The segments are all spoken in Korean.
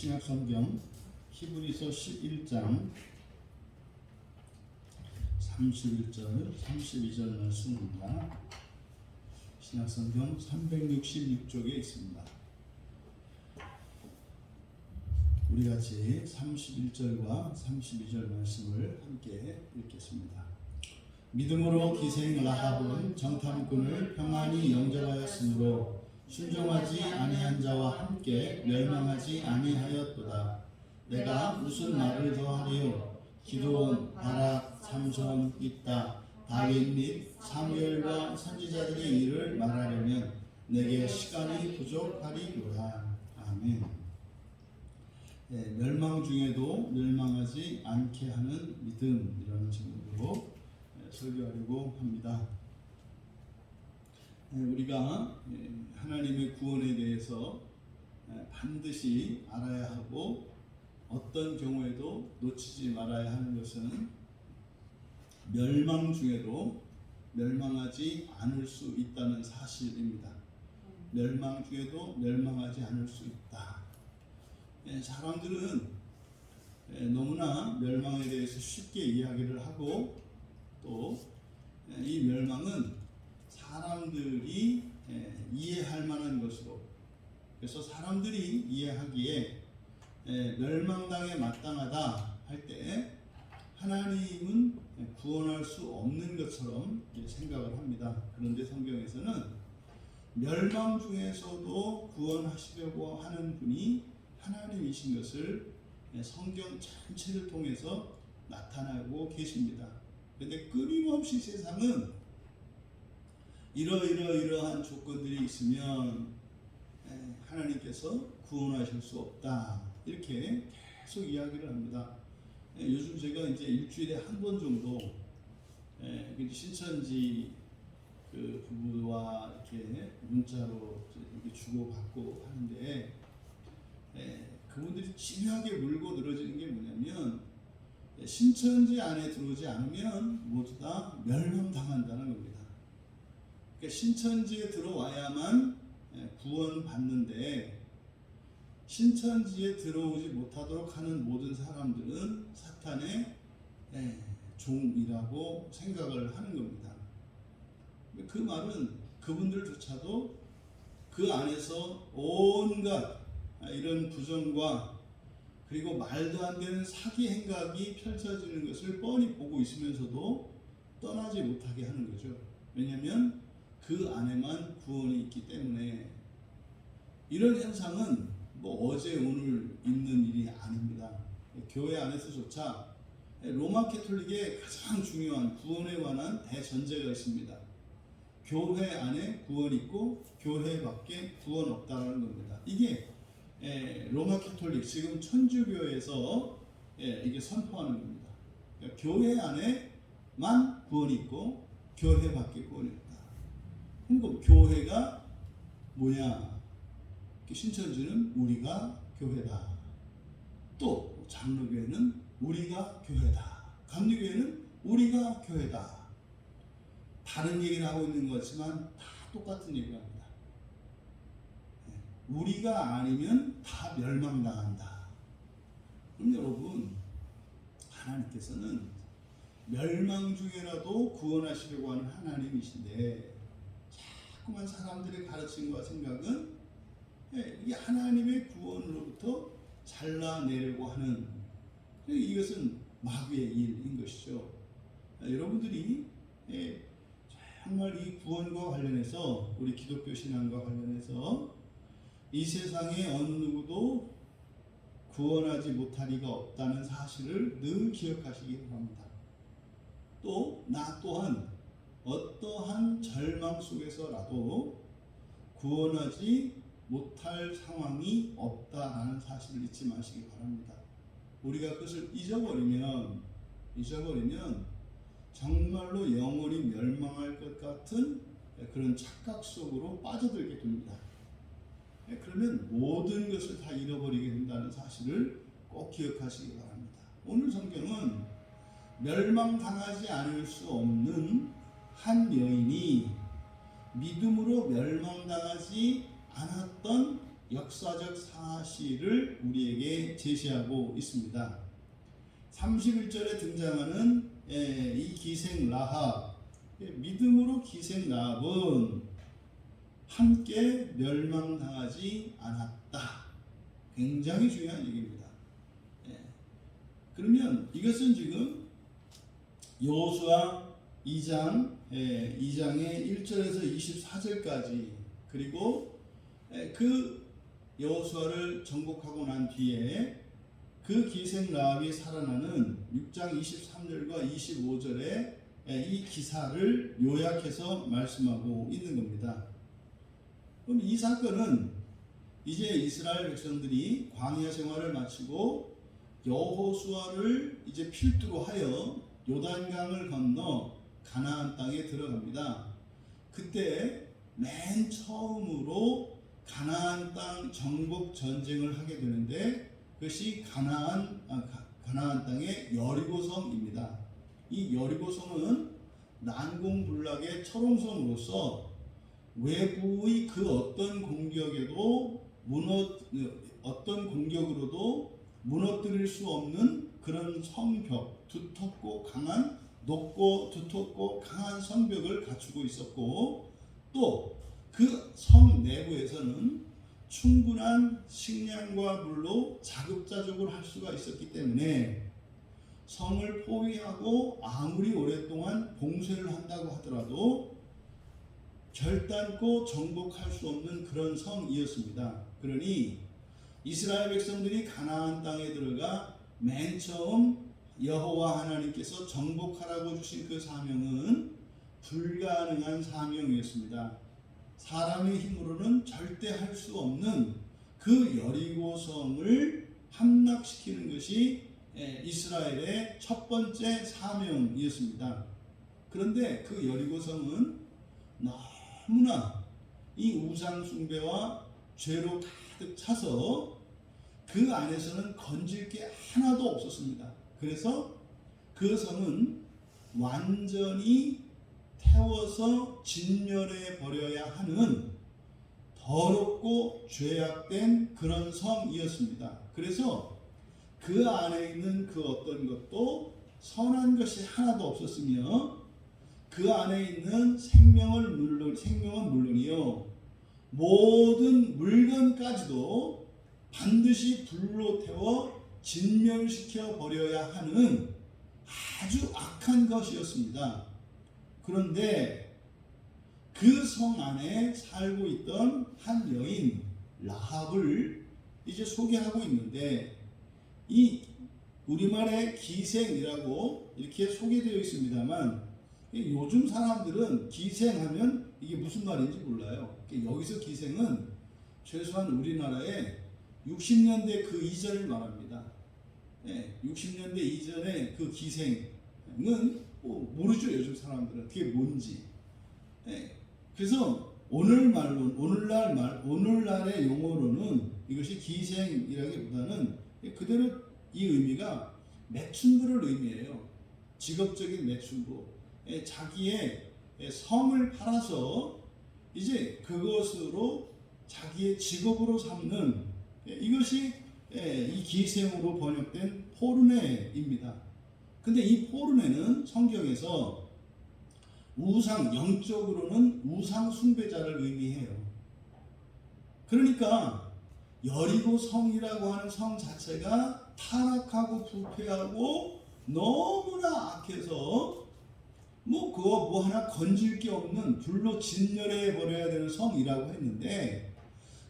신약성경 히브리서 11장 31절 32절 말씀입니다. 신약성경 366쪽에 있습니다. 우리 같이 31절과 32절 말씀을 함께 읽겠습니다. 믿음으로 기생 라합은 정탐꾼을 평안히 영접하였으므로 순종하지 아니한 자와 함께 멸망하지 아니하였도다. 내가 무슨 말을 더하리요? 기드온, 바락, 삼손, 입다, 다윗 및 사무엘과 선지자들의 일을 말하려면 내게 시간이 부족하리로다. 아멘. 멸망 중에도 멸망하지 않게 하는 믿음이라는 제목으로 설교하려고 합니다. 우리가 하나님의 구원에 대해서 반드시 알아야 하고 어떤 경우에도 놓치지 말아야 하는 것은 멸망 중에도 멸망하지 않을 수 있다는 사실입니다. 멸망 중에도 멸망하지 않을 수 있다. 사람들은 너무나 멸망에 대해서 쉽게 이야기를 하고 또 이 멸망은 사람들이 이해할 만한 것으로, 그래서 사람들이 이해하기에 멸망당에 마땅하다 할 때 하나님은 구원할 수 없는 것처럼 생각을 합니다. 그런데 성경에서는 멸망 중에서도 구원하시려고 하는 분이 하나님이신 것을 성경 전체를 통해서 나타나고 계십니다. 그런데 끊임없이 세상은 이러한 조건들이 있으면 하나님께서 구원하실 수 없다, 이렇게 계속 이야기를 합니다. 요즘 제가 이제 일주일에 한 번 정도 신천지 그 부부와 이렇게 문자로 이렇게 주고받고 하는데 그분들이 집요하게 물고 늘어지는 게 뭐냐면 신천지 안에 들어오지 않으면 모두 다 멸망당한다는 겁니다. 그러니까 신천지에 들어와야만 구원받는데 신천지에 들어오지 못하도록 하는 모든 사람들은 사탄의 종이라고 생각을 하는 겁니다. 그 말은 그분들조차도 그 안에서 온갖 이런 부정과 그리고 말도 안 되는 사기 행각이 펼쳐지는 것을 뻔히 보고 있으면서도 떠나지 못하게 하는 거죠. 왜냐하면 그 안에만 구원이 있기 때문에. 이런 현상은 뭐 어제 오늘 있는 일이 아닙니다. 교회 안에서조차 로마 캐톨릭의 가장 중요한 구원에 관한 대전제가 있습니다. 교회 안에 구원 있고 교회 밖에 구원 없다는 겁니다. 이게 로마 캐톨릭, 지금 천주교에서 이게 선포하는 겁니다. 그러니까 교회 안에만 구원이 있고 교회 밖에 구원이 없다. 그럼 교회가 뭐냐? 신천지는 우리가 교회다. 또 장로교회는 우리가 교회다. 감리교회는 우리가 교회다. 다른 얘기를 하고 있는 것 같지만 다 똑같은 얘기를 합니다. 우리가 아니면 다 멸망당한다. 그럼 여러분, 하나님께서는 멸망 중에라도 구원하시려고 하는 하나님이신데 자꾸만 사람들의 가르침과 생각은 이게 하나님의 구원으로부터 잘라내려고 하는, 이것은 마귀의 일인 것이죠. 여러분들이 정말 이 구원과 관련해서, 우리 기독교 신앙과 관련해서 이 세상에 어느 누구도 구원하지 못할 리가 없다는 사실을 늘 기억하시기 바랍니다. 또 나 또한 어떠한 절망 속에서라도 구원하지 못할 상황이 없다라는 사실을 잊지 마시기 바랍니다. 우리가 그것을 잊어버리면 정말로 영원히 멸망할 것 같은 그런 착각 속으로 빠져들게 됩니다. 그러면 모든 것을 다 잃어버리게 된다는 사실을 꼭 기억하시기 바랍니다. 오늘 성경은 멸망당하지 않을 수 없는 한 여인이 믿음으로 멸망당하지 않았던 역사적 사실을 우리에게 제시하고 있습니다. 31절에 등장하는 이 기생 라합, 믿음으로 기생 라합은 함께 멸망당하지 않았다. 굉장히 중요한 얘기입니다. 그러면 이것은 지금 여호수아 2장의 1절에서 24절까지, 그리고 그 여호수아를 정복하고 난 뒤에 그 기생 라합이 살아나는 6장 23절과 25절에 이 기사를 요약해서 말씀하고 있는 겁니다. 그럼 이 사건은 이제 이스라엘 백성들이 광야 생활을 마치고 여호수아를 이제 필두로 하여 요단강을 건너 가나안 땅에 들어갑니다. 그때 맨 처음으로 가나안 땅 정복 전쟁을 하게 되는데, 그것이 가나안 땅의 여리고성입니다. 이 여리고성은 난공불락의 철옹성으로서 외부의 그 어떤 공격으로도 무너뜨릴 수 없는 그런 성벽, 두텁고 강한, 높고 두텁고 강한 성벽을 갖추고 있었고, 또 그 성 내부에서는 충분한 식량과 물로 자급자족을 할 수가 있었기 때문에 성을 포위하고 아무리 오랫동안 봉쇄를 한다고 하더라도 결단코 정복할 수 없는 그런 성이었습니다. 그러니 이스라엘 백성들이 가나안 땅에 들어가 맨 처음 여호와 하나님께서 정복하라고 주신 그 사명은 불가능한 사명이었습니다. 사람의 힘으로는 절대 할 수 없는 그 여리고성을 함락시키는 것이 이스라엘의 첫 번째 사명이었습니다. 그런데 그 여리고성은 너무나 이 우상 숭배와 죄로 가득 차서 그 안에서는 건질 게 하나도 없었습니다. 그래서 그 성은 완전히 태워서 진멸해 버려야 하는 더럽고 죄악된 그런 성이었습니다. 그래서 그 안에 있는 그 어떤 것도 선한 것이 하나도 없었으며, 그 안에 있는 생명은 물론이요, 모든 물건까지도 반드시 불로 태워 진멸시켜 버려야 하는 아주 악한 것이었습니다. 그런데 그 성 안에 살고 있던 한 여인 라합을 이제 소개하고 있는데, 이 우리말의 기생이라고 이렇게 소개되어 있습니다만, 요즘 사람들은 기생하면 이게 무슨 말인지 몰라요. 여기서 기생은 최소한 우리나라에 60년대 그 이전을 말합니다. 60년대 이전에 그 기생은 모르죠. 요즘 사람들은 그게 뭔지. 그래서 오늘날의 용어로는 이것이 기생이라기보다는 그대로 이 의미가 매춘부를 의미해요. 직업적인 매춘부. 자기의 성을 팔아서 이제 그것으로 자기의 직업으로 삼는, 이것이 이 기생으로 번역된 포르네입니다. 근데 이 포르네는 성경에서 영적으로는 우상 숭배자를 의미해요. 그러니까 여리고 성이라고 하는 성 자체가 타락하고 부패하고 너무나 악해서 그거 하나 건질 게 없는 불로 진멸해 버려야 되는 성이라고 했는데,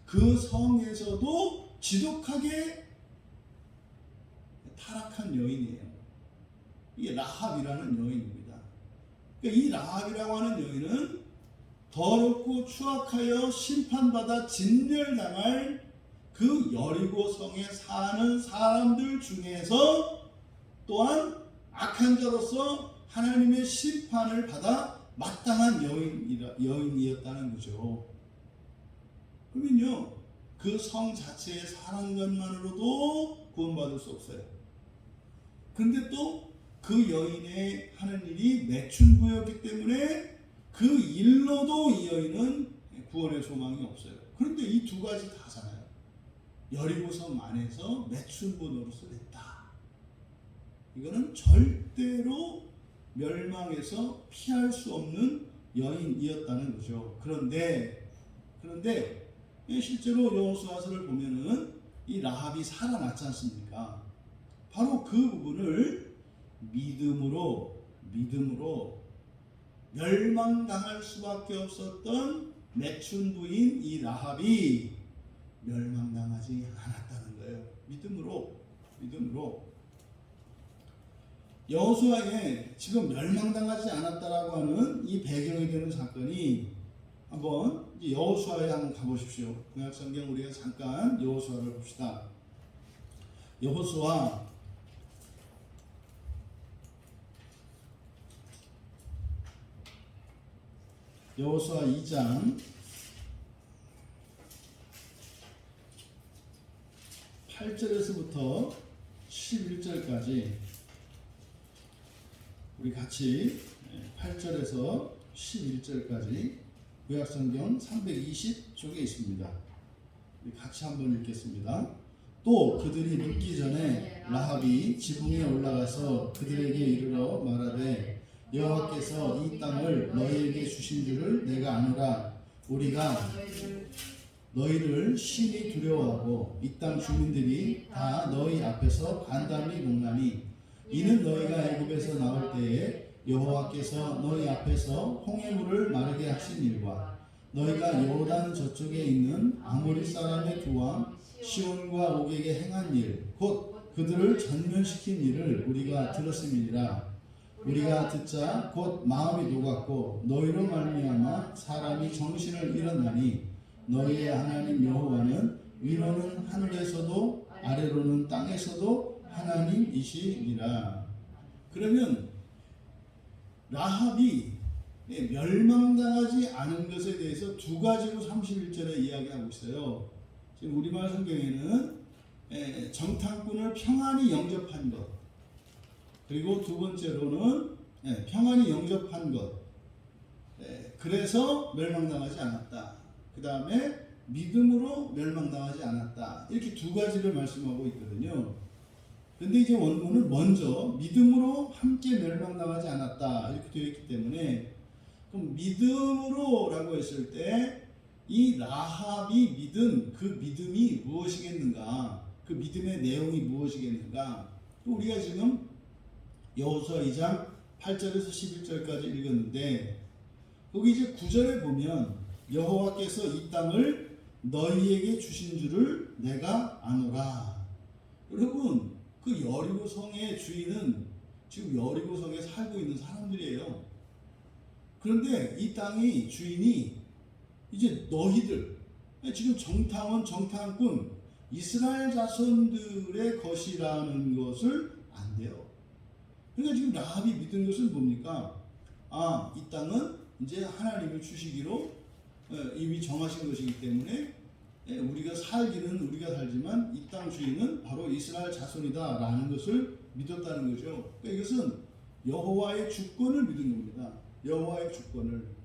그 성에서도 지독하게 타락한 여인이에요. 이게 라합이라는 여인입니다. 그러니까 이 라합이라고 하는 여인은 더럽고 추악하여 심판받아 진멸당할 그 여리고 성에 사는 사람들 중에서 또한 악한 자로서 하나님의 심판을 받아 마땅한 여인이었다는 거죠. 그러면요, 그 성 자체에 사는 것만으로도 구원받을 수 없어요. 그런데 또 그 여인의 하는 일이 매춘부였기 때문에 그 일로도 이 여인은 구원의 소망이 없어요. 그런데 이 두 가지 다잖아요. 여리고성 안에서 매춘부 노릇을 했다. 이거는 절대로 멸망에서 피할 수 없는 여인이었다는 거죠. 그런데 실제로 여호수아서를 보면은 이 라합이 살아났지 않습니까? 바로 그 부분을 믿음으로 멸망당할 수밖에 없었던 매춘부인 이 라합이 멸망당하지 않았다는 거예요. 믿음으로 여호수아에 지금 멸망당하지 않았다라고 하는 이 배경이 되는 사건이 한번 여호수아에 한번 가보십시오. 구약성경 우리가 잠깐 여호수아를 봅시다. 여호수아 2장 8절에서부터 11절까지 우리 같이 8절에서 11절까지 구약성경 320쪽에 있습니다. 우리 같이 한번 읽겠습니다. 또 그들이 눕기 전에 라합이 지붕에 올라가서 그들에게 이르러 말하되 여호와께서 이 땅을 너희에게 주신 줄을 내가 아노라. 우리가 너희를 심히 두려워하고 이 땅 주민들이 다 너희 앞에서 간담이 농나니 이는 너희가 애굽에서 나올 때에 여호와께서 너희 앞에서 홍해물을 마르게 하신 일과 너희가 요단 저쪽에 있는 아모리 사람의 두 왕 시온과 옥에게 행한 일 곧 그들을 전면시킨 일을 우리가 들었음이니라. 우리가 듣자 곧 마음이 녹았고 너희로 말미암아 사람이 정신을 잃었나니 너희의 하나님 여호와는 위로는 하늘에서도 아래로는 땅에서도 하나님이시니라. 그러면 라합이 멸망당하지 않은 것에 대해서 두 가지로 31절에 이야기하고 있어요. 지금 우리말 성경에는 정탐꾼을 평안히 영접한 것, 그리고 두 번째로는 평안히 영접한 것, 그래서 멸망당하지 않았다. 그 다음에 믿음으로 멸망당하지 않았다. 이렇게 두 가지를 말씀하고 있거든요. 근데 이제 원문은 먼저 믿음으로 함께 멸망당하지 않았다 이렇게 되어 있기 때문에, 그럼 믿음으로라고 했을 때 이 라합이 믿은 그 믿음이 무엇이겠는가, 그 믿음의 내용이 무엇이겠는가. 우리가 지금 여호수아 2장 8절에서 11절까지 읽었는데 거기 이제 9절에 보면 여호와께서 이 땅을 너희에게 주신 줄을 내가 아노라. 여러분, 그 여리고 성의 주인은 지금 여리고 성에 살고 있는 사람들이에요. 그런데 이 땅의 주인이 이제 너희들, 지금 정탐꾼 이스라엘 자손들의 것이라는 것을 안 돼요. 그러니까 지금 라합이 믿은 것은 뭡니까? 이 땅은 이제 하나님이 주시기로 이미 정하신 것이기 때문에 우리가 살기는 우리가 살지만 이 땅 주인은 바로 이스라엘 자손이다 라는 것을 믿었다는 거죠. 그러니까 이것은 여호와의 주권을 믿은 겁니다. 여호와의 주권을.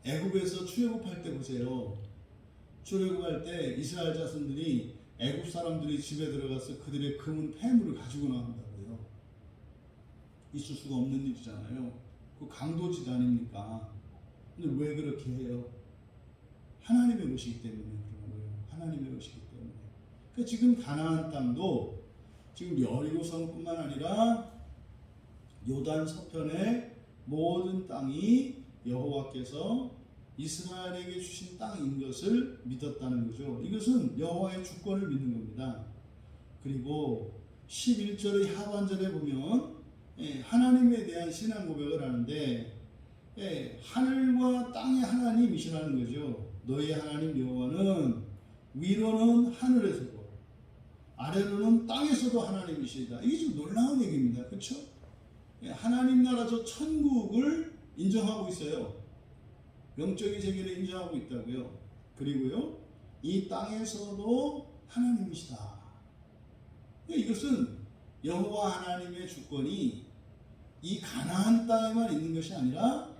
애굽에서 출애굽할 때 보세요. 출애굽할 때 이스라엘 자손들이 애굽 사람들이 집에 들어가서 그들의 금은 폐물을 가지고 나온다고요. 있을 수가 없는 일이잖아요. 그 강도짓 아닙니까? 근데 왜 그렇게 해요? 하나님의 것이기 때문에 그런 거예요. 하나님의 것이기 때문에. 그러니까 지금 가나안 땅도 지금 여리고성뿐만 아니라 요단 서편의 모든 땅이 여호와께서 이스라엘에게 주신 땅인 것을 믿었다는 거죠. 이것은 여호와의 주권을 믿는 겁니다. 그리고 11절의 하반절에 보면 하나님에 대한 신앙 고백을 하는데 하늘과 땅의 하나님이시라는 거죠. 너희 하나님 여호와는 위로는 하늘에서도 아래로는 땅에서도 하나님이시다. 이게 좀 놀라운 얘기입니다. 그렇죠? 하나님 나라 저 천국을 인정하고 있어요. 영적인 세계를 인정하고 있다고요. 그리고요, 이 땅에서도 하나님이시다. 이것은 여호와 하나님의 주권이 이 가나안 땅에만 있는 것이 아니라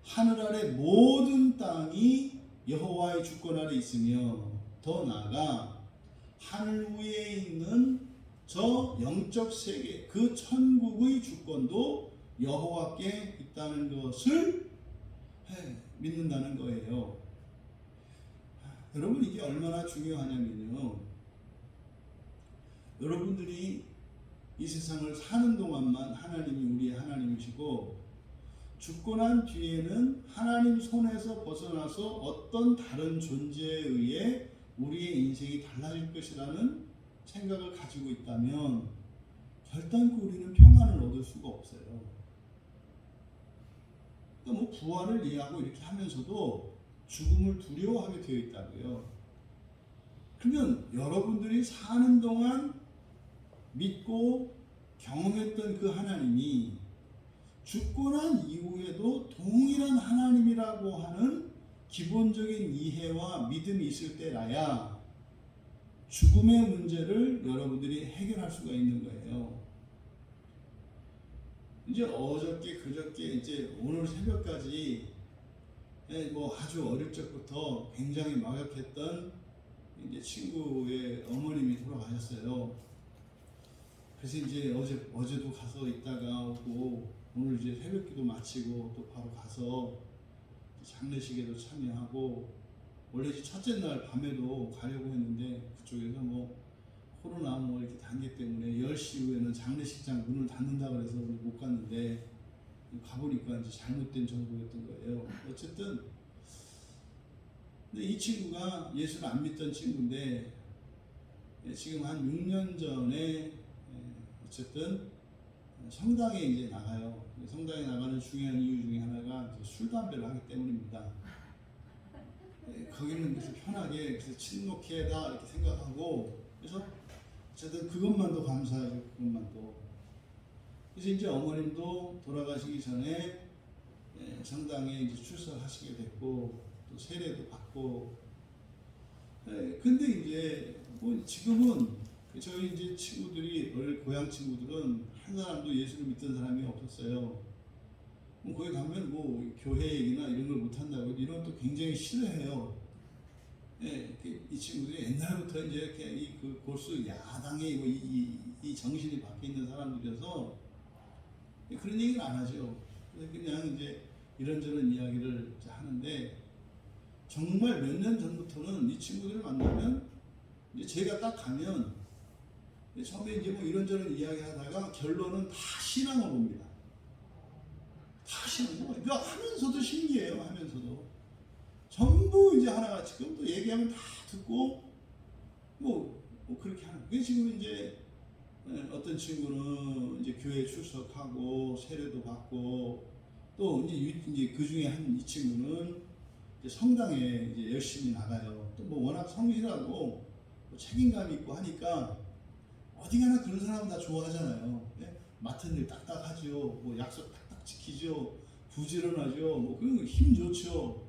하늘 아래 모든 땅이 여호와의 주권 아래 있으며 더 나아가 하늘 위에 있는 저 영적 세계 그 천국의 주권도 여호와께 있다는 것을 믿는다는 거예요. 여러분 이게 얼마나 중요하냐면요. 여러분들이 이 세상을 사는 동안만 하나님이 우리의 하나님이시고 죽고 난 뒤에는 하나님 손에서 벗어나서 어떤 다른 존재에 의해 우리의 인생이 달라질 것이라는 생각을 가지고 있다면 결단코 우리는 평안을 얻을 수가 없어요. 그러니까 뭐 부활을 이해하고 이렇게 하면서도 죽음을 두려워하게 되어 있다고요. 그러면 여러분들이 사는 동안 믿고 경험했던 그 하나님이 죽고 난 이후에도 동일한 하나님이라고 하는 기본적인 이해와 믿음이 있을 때라야 죽음의 문제를 여러분들이 해결할 수가 있는 거예요. 이제 어저께 그저께 이제 오늘 새벽까지 뭐 아주 어릴 적부터 굉장히 막역했던 이제 친구의 어머님이 돌아가셨어요. 그래서 이제 어제도 가서 있다가 오고 오늘 이제 새벽기도 마치고 또 바로 가서 장례식에도 참여하고 원래 이제 첫째 날 밤에도 가려고 했는데 그쪽에서 뭐 코로나 뭐 이렇게 단계 때문에 10시 이후에는 장례식장 문을 닫는다 그래서 못 갔는데 가보니까 이제 잘못된 정보였던 거예요. 어쨌든 근데 이 친구가 예수를 안 믿던 친구인데 지금 한 6년 전에 어쨌든 성당에 이제 나가요. 성당에 나가는 중요한 이유 중에 하나가 술 담배를 하기 때문입니다. 거기는 그래서 편하게 그래서 친목회다 이렇게 생각하고 그래서 어쨌든 그것만도 감사하죠. 그것만도. 그래서 이제 어머님도 돌아가시기 전에 성당에 이제 출석하시게 됐고 또 세례도 받고. 근데 이제 뭐 지금은 저희 이제 친구들이 원래 고향 친구들은 한 사람도 예수를 믿던 사람이 없었어요. 거기 가면 뭐 교회 얘기나 이런 걸 못 한다고 이런 것도 굉장히 싫어해요. 이 친구들이 옛날부터 이제 이렇게 그 골수 야당에 이 정신이 박혀 있는 사람들이어서 그런 얘기를 안 하죠. 그래서 그냥 이제 이런저런 이야기를 하는데 정말 몇 년 전부터는 이 친구들을 만나면 이제 제가 딱 가면 처음에 이제 뭐 이런저런 이야기 하다가 결론은 다 신앙을 봅니다. 다 신앙. 그러니까 하면서도 신기해요. 하면서도 전부 이제 하나같이 그것도 얘기하면 다 듣고 뭐 그렇게 하는. 그게 지금 이제 어떤 친구는 이제 교회 출석하고 세례도 받고 또 이제 그 중에 한 이 친구는 이제 성당에 이제 열심히 나가요. 또 뭐 워낙 성실하고 뭐 책임감 있고 하니까 어디 가나 그런 사람은 다 좋아하잖아요. 맡은 일 딱딱하죠. 뭐 약속 딱딱 지키죠. 부지런하죠. 뭐 그런 거 힘 좋죠.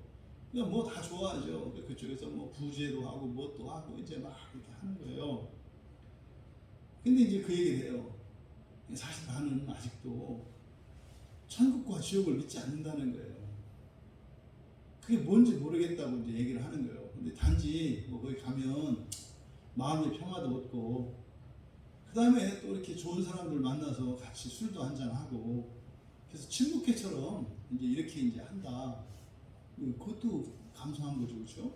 그냥 뭐 다 좋아하죠. 그쪽에서 뭐 부제도 하고 뭣도 하고 이제 막 이렇게 하는 거예요. 근데 이제 그 얘기를 해요. 사실 나는 아직도 천국과 지옥을 믿지 않는다는 거예요. 그게 뭔지 모르겠다고 이제 얘기를 하는 거예요. 근데 단지 뭐 거기 가면 마음의 평화도 얻고 그 다음에 또 이렇게 좋은 사람들 만나서 같이 술도 한잔 하고 그래서 친목회처럼 이제 이렇게 이제 한다. 그것도 감사한 거죠, 그렇죠?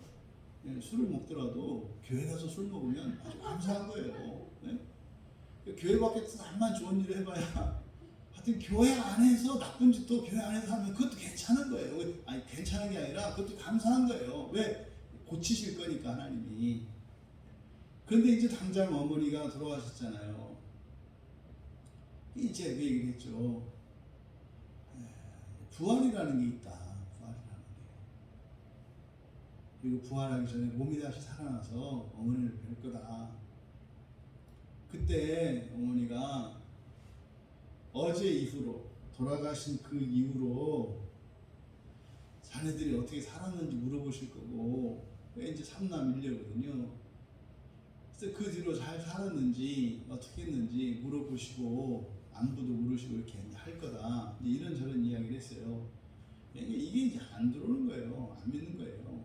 술을 먹더라도 교회 가서 술 먹으면 아주 감사한 거예요. 교회 밖에서 암만 좋은 일을 해봐야 하여튼 교회 안에서 나쁜 짓도 교회 안에서 하면 그것도 괜찮은 거예요. 아니 괜찮은 게 아니라 그것도 감사한 거예요. 왜? 고치실 거니까 하나님이. 그런데 이제 당장 어머니가 돌아가셨잖아요. 이제 그 얘기를 했죠. 부활이라는 게 있다. 부활이라는 게. 그리고 부활하기 전에 몸이 다시 살아나서 어머니를 뵐 거다. 그때 어머니가 어제 이후로 돌아가신 그 이후로 자네들이 어떻게 살았는지 물어보실 거고 이제 삼남 일녀거든요. 그래서 그 뒤로 잘 살았는지 어떻게 했는지 물어보시고 안부도 물으시고 이렇게 할 거다. 이제 이런저런 이야기를 했어요. 이게 이제 안 들어오는 거예요. 안 믿는 거예요.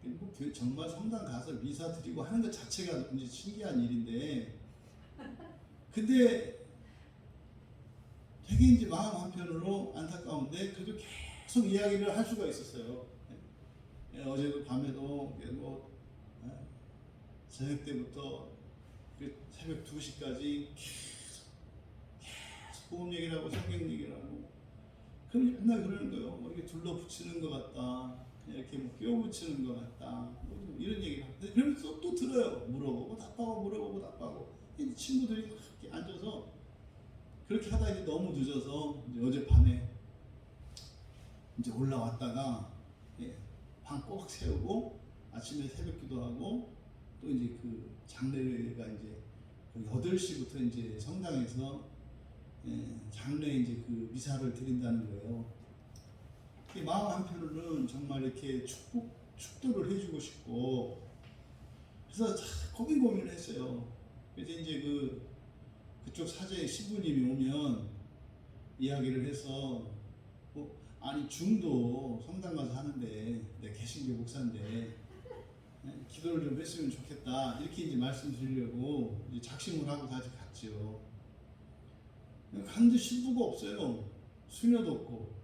뭐 정말 성당 가서 미사 드리고 하는 것 자체가 이제 신기한 일인데, 근데 되게 이제 마음 한편으로 안타까운데 그래도 계속 이야기를 할 수가 있었어요. 어제도 밤에도 뭐 저녁 때부터 새벽 2시까지 계속 복음 얘기를 하고 성경 얘기를 하고, 그럼 맨날 그러는 거예요. 뭐 이렇게 둘러붙이는 것 같다, 이렇게 뭐 끼워붙이는 것 같다, 뭐 이런 얘기를 하고, 그러면서 또 들어요. 물어보고 답하고 물어보고 답하고. 친구들이 이렇게 앉아서 그렇게 하다 이제 너무 늦어서 이제 어젯밤에 이제 올라왔다가 방 꼭 세우고 아침에 새벽 기도하고, 또 이제 그 장례가 이제 8시부터 이제 성당에서 장례 이제 그 미사를 드린다는 거예요. 마음 한편으로는 정말 이렇게 축도를 해주고 싶고, 그래서 고민을 했어요. 그래서 이제 그쪽 사제의 신부님이 오면 이야기를 해서, 아니 중도 성당 가서 하는데 내 개신교 목사인데 기도를 좀 했으면 좋겠다, 이렇게 이제 말씀드리려고 이제 작심을 하고 다시 갔죠. 갔는데 신부가 없어요. 수녀도 없고.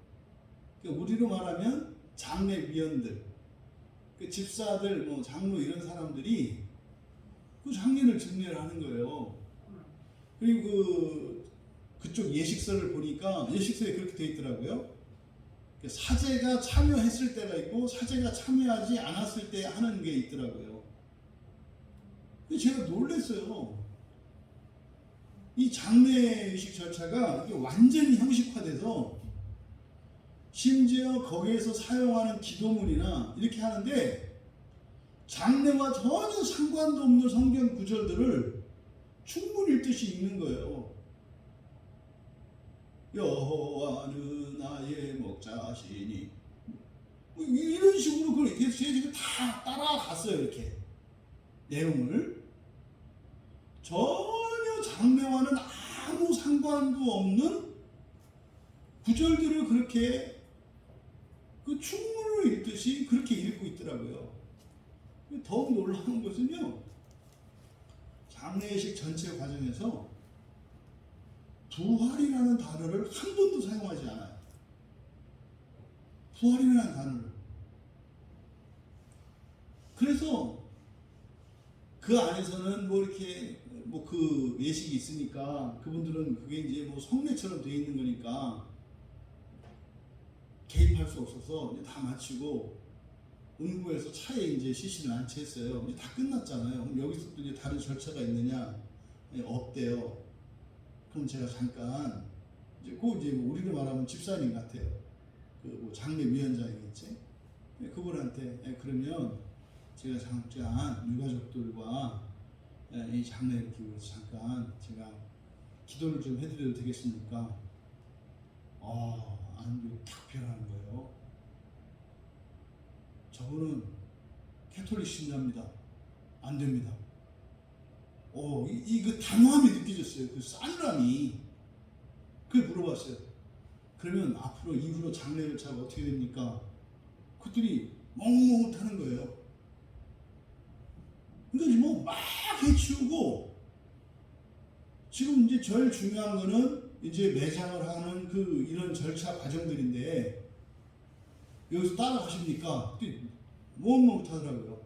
그러니까 우리로 말하면 장례 위원들, 그 집사들, 뭐 장로 이런 사람들이 그 장례를 증례를 하는 거예요. 그리고 그쪽 예식서를 보니까 예식서에 그렇게 돼 있더라고요. 사제가 참여했을 때가 있고 사제가 참여하지 않았을 때 하는 게 있더라고요. 제가 놀랐어요. 이 장례식 절차가 이게 완전히 형식화돼서, 심지어 거기에서 사용하는 기도문이나 이렇게 하는데 장례와 전혀 상관도 없는 성경 구절들을 충분히 읽듯이 읽는 거예요. 여호와는 나의 목자시니, 이런 식으로 그걸 계속 다 따라갔어요. 이렇게 내용을 전혀 장례와는 아무 상관도 없는 구절들을 그렇게 그 충문을 읽듯이 그렇게 읽고 있더라고요. 더욱 놀라운 것은요, 장례식 전체 과정에서 부활이라는 단어를 한 번도 사용하지 않아요. 부활이라는 단어를. 그래서 그 안에서는 뭐 이렇게 뭐 그 예식이 있으니까 그분들은 그게 이제 뭐 성례처럼 되어 있는 거니까 개입할 수 없어서 이제 다 마치고 운구에서 차에 이제 시신을 안치했어요. 이제 다 끝났잖아요. 그럼 여기서 또 이제 다른 절차가 있느냐? 없대요. 그럼 제가 잠깐 이제 이제 우리로 말하면 집사님 같아요. 뭐 장례위원장이겠지. 그분한테 그러면 제가 잠깐 유가족들과 이 장례를 기울여서 잠깐 제가 기도를 좀 해드려도 되겠습니까? 안 탁 변하는 거예요. 저분은 캐톨릭 신자입니다. 안 됩니다. 그 단호함이 느껴졌어요. 그 싸늘함이. 그래 물어봤어요. 그러면 앞으로 이후로 장례 절차가 어떻게 됩니까? 그들이 멍멍하는 거예요. 그러니까 뭐 막 해치우고, 지금 이제 제일 중요한 거는 이제 매장을 하는 그 이런 절차 과정들인데 여기서 따라가십니까? 멍멍하더라고요.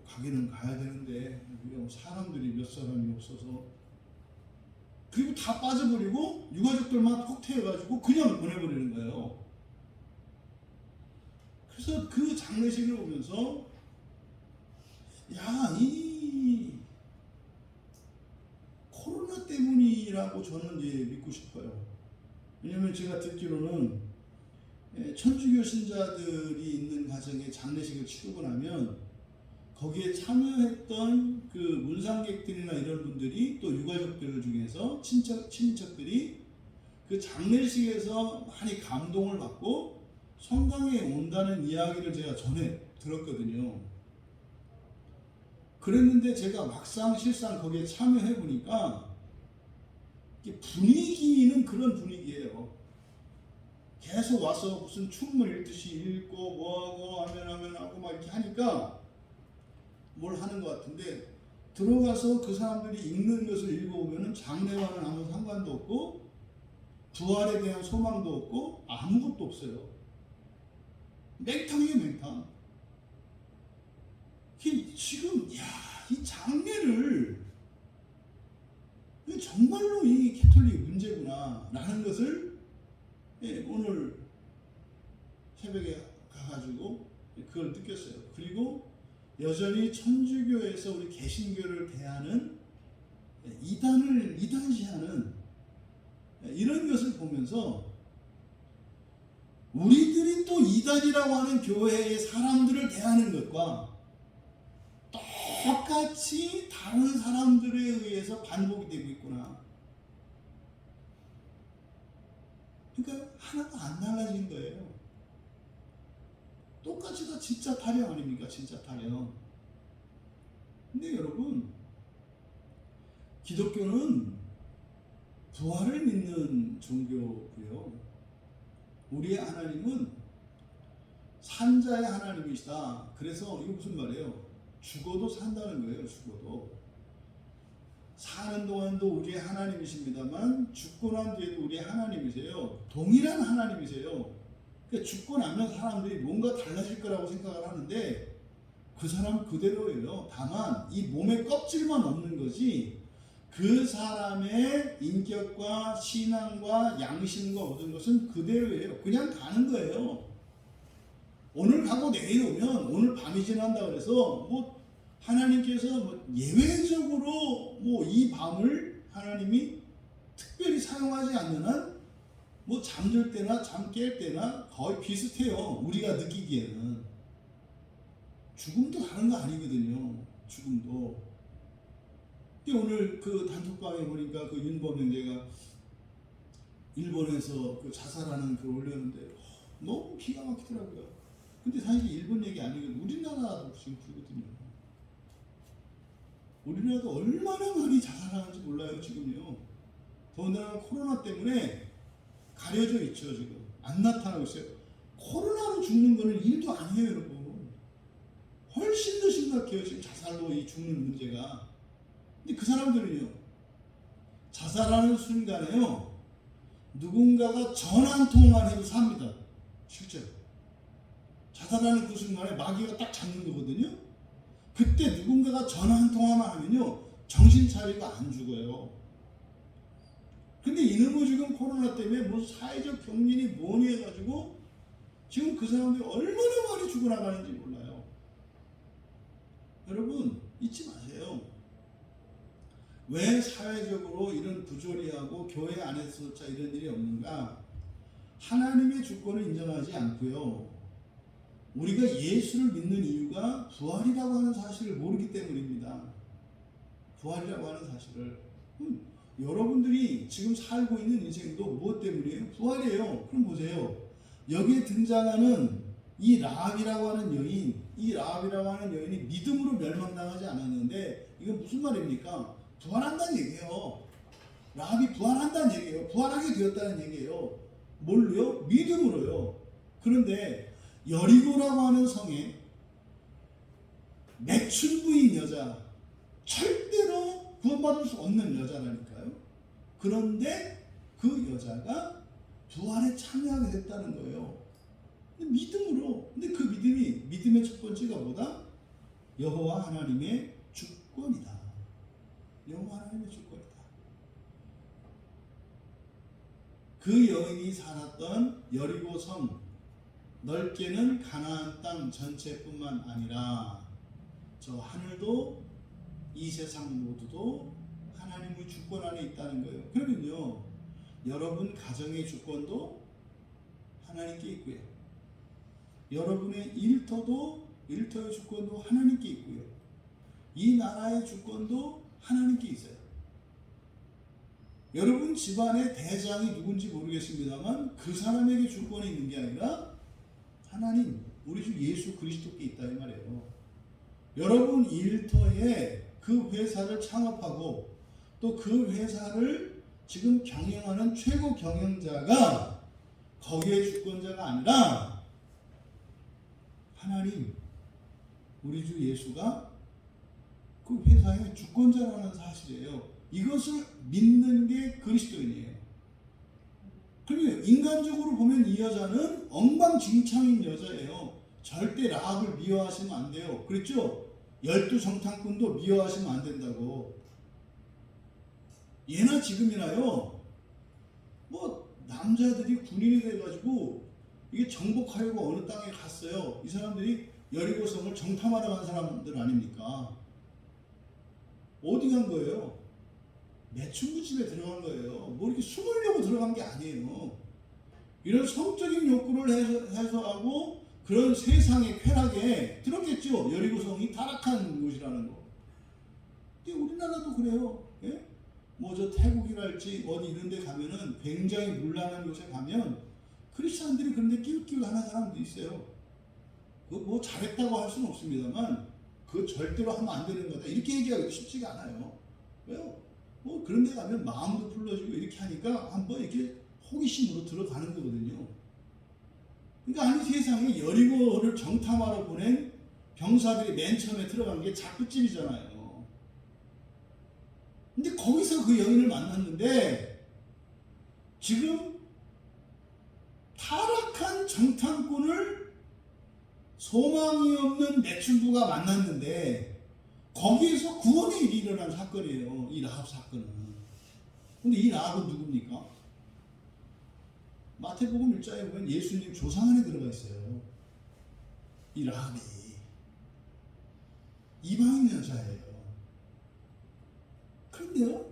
가기는 가야 되는데 사람들이 몇 사람이 없어서, 그리고 다 빠져버리고 유가족들만 혹태해가지고 그냥 보내버리는 거예요. 그래서 그 장례식을 보면서 이 코로나 때문이라고 저는 이제 믿고 싶어요. 왜냐면 제가 듣기로는 천주교 신자들이 있는 가정에 장례식을 치르고 나면 거기에 참여했던 그 문상객들이나 이런 분들이 또 유가족들 중에서 친인척들이 그 장례식에서 많이 감동을 받고 성당에 온다는 이야기를 제가 전에 들었거든요. 그랬는데 제가 막상 실상 거기에 참여해 보니까 분위기는 그런 분위기예요. 계속 와서 무슨 춤을 읽듯이 읽고 뭐하고 하면 하고 막 이렇게 하니까 뭘 하는 것 같은데, 들어가서 그 사람들이 읽는 것을 읽어보면 장래와는 아무 상관도 없고 부활에 대한 소망도 없고 아무것도 없어요. 맹탕이에요, 맹탕. 지금 이 장례를 정말로 이 캐톨릭 문제구나 라는 것을 오늘 새벽에 가가지고 그걸 느꼈어요. 그리고 여전히 천주교에서 우리 개신교를 대하는 이단시하는 이런 것을 보면서 우리들이 또 이단이라고 하는 교회의 사람들을 대하는 것과 똑같이 다른 사람들에 의해서 반복이 되고 있구나. 그러니까 하나도 안 달라진 거예요. 똑같이 다 진짜 타령 아닙니까? 진짜 타령. 근데 여러분, 기독교는 부활을 믿는 종교고요. 우리의 하나님은 산자의 하나님이시다. 그래서 이거 무슨 말이에요? 죽어도 산다는 거예요. 죽어도. 사는 동안도 우리의 하나님이십니다만 죽고 난 뒤에도 우리의 하나님이세요. 동일한 하나님이세요. 그러니까 죽고 나면 사람들이 뭔가 달라질 거라고 생각을 하는데 그 사람 그대로예요. 다만 이 몸의 껍질만 없는 거지 그 사람의 인격과 신앙과 양심과 모든 것은 그대로예요. 그냥 가는 거예요. 오늘 가고 내일 오면 오늘 밤이 지난다 그래서 뭐 하나님께서 뭐 예외적으로 뭐 이 밤을 하나님이 특별히 사용하지 않는 한 뭐 잠들 때나 잠 깰 때나 거의 비슷해요. 우리가 느끼기에는. 죽음도 다른 거 아니거든요. 죽음도. 오늘 그 단톡방에 보니까 그 윤범 형제가 일본에서 그 자살하는 글 올렸는데 너무 기가 막히더라고요. 근데 사실 일본 얘기 아니거든요. 우리나라도 지금 그러거든요. 우리나라도 얼마나 많이 자살하는지 몰라요, 지금요. 더군다나 코로나 때문에 가려져 있죠, 지금. 안 나타나고 있어요. 코로나로 죽는 거는 일도 아니에요, 여러분. 훨씬 더 심각해요, 지금 자살로 이 죽는 문제가. 근데 그 사람들은요, 자살하는 순간에요, 누군가가 전화 한 통만 해도 삽니다. 실제로. 자살하는 그 순간에 마귀가 딱 잡는 거거든요. 그때 누군가가 전화 한 통화만 하면요, 정신 차리고 안 죽어요. 근데 이놈의 지금 코로나 때문에 뭐 사회적 격린이 뭐니 해가지고 지금 그 사람들이 얼마나 많이 죽어나가는지 몰라요. 여러분 잊지 마세요. 왜 사회적으로 이런 부조리하고 교회 안에서조차 이런 일이 없는가? 하나님의 주권을 인정하지 않고요. 우리가 예수를 믿는 이유가 부활이라고 하는 사실을 모르기 때문입니다. 부활이라고 하는 사실을. 여러분들이 지금 살고 있는 인생도 무엇 때문이에요? 부활이에요. 그럼 보세요. 여기에 등장하는 이 라합이라고 하는 여인, 이 라합이라고 하는 여인이 믿음으로 멸망당하지 않았는데 이건 무슨 말입니까? 부활한다는 얘기예요. 라합이 부활한다는 얘기예요. 부활하게 되었다는 얘기예요. 뭘로요? 믿음으로요. 그런데 여리고라고 하는 성에 매춘부인 여자, 절대로 구원받을 수 없는 여자라니까요. 그런데 그 여자가 부활에 참여하게 됐다는 거예요. 믿음으로. 근데 그 믿음의 첫 번째가 뭐다? 여호와 하나님의 주권이다. 여호와 하나님의 주권이다. 그 여인이 살았던 여리고 성, 넓게는 가나안 땅 전체뿐만 아니라 저 하늘도 이 세상 모두도 하나님의 주권 안에 있다는 거예요. 그러면요, 여러분 가정의 주권도 하나님께 있고요. 여러분의 일터의 주권도 하나님께 있고요. 이 나라의 주권도 하나님께 있어요. 여러분 집안의 대장이 누군지 모르겠습니다만 그 사람에게 주권이 있는 게 아니라 하나님, 우리 주 예수 그리스도께 있다 이 말이에요. 여러분 일터에 그 회사를 창업하고 또 그 회사를 지금 경영하는 최고 경영자가 거기에 주권자가 아니라 하나님, 우리 주 예수가 그 회사의 주권자라는 사실이에요. 이것을 믿는 게 그리스도인이에요. 그러면 인간적으로 보면 이 여자는 엉망진창인 여자예요. 절대 라합을 미워하시면 안 돼요. 그렇죠? 12정탐꾼도 미워하시면 안 된다고. 예나 지금이나요, 뭐 남자들이 군인이 돼가지고 이게 정복하려고 어느 땅에 갔어요. 이 사람들이 여리고성을 정탐하러 간 사람들 아닙니까? 어디 간 거예요? 매춘부 집에 들어간 거예요. 뭐 이렇게 숨으려고 들어간 게 아니에요. 이런 성적인 욕구를 해소하고 그런 세상의 쾌락에 들었겠죠. 여리고성이 타락한 곳이라는 거. 근데 우리나라도 그래요. 예? 뭐 저 태국이랄지 어디 이런 데 가면은 굉장히 물란한 곳에 가면 크리스찬들이 그런 데 끼웃끼웃 하는 사람도 있어요. 그거 뭐 잘했다고 할 수는 없습니다만 그거 절대로 하면 안 되는 거다. 이렇게 얘기하기도 쉽지가 않아요. 왜요? 뭐 그런 데 가면 마음도 풀러지고 이렇게 하니까 한번 이렇게 호기심으로 들어가는 거거든요. 그러니까 아니 세상에 여리고를 정탐하러 보낸 병사들이 맨 처음에 들어간 게 작두집이잖아요. 근데 거기서 그 여인을 만났는데 지금 타락한 정탐꾼을 소망이 없는 매춘부가 만났는데 거기에서 구원의 일이 일어난 사건이에요. 이 라합 사건은. 근데 이 라합은 누굽니까? 마태복음 1장에 보면 예수님 조상 안에 들어가 있어요. 이 라합이 이방인 여자예요. 그런데요,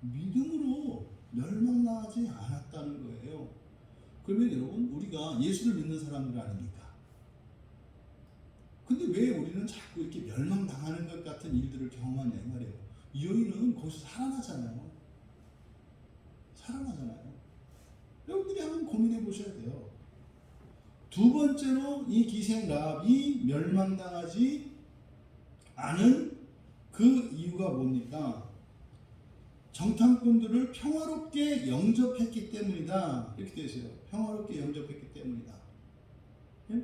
믿음으로 멸망당하지 않았다는 거예요. 그러면 여러분, 우리가 예수를 믿는 사람들 아닙니까? 근데 왜 우리는 자꾸 이렇게 멸망당하는 것 같은 일들을 경험하냐 이 말이에요. 이 여인은 거기서 살아나잖아요. 살아나잖아요. 여러분들이 한번 고민해 보셔야 돼요. 두 번째로 이 기생 라합이 멸망당하지 않은 그 이유가 뭡니까? 정탐꾼들을 평화롭게 영접했기 때문이다. 이렇게 되어 있어요. 평화롭게 영접했기 때문이다. 예?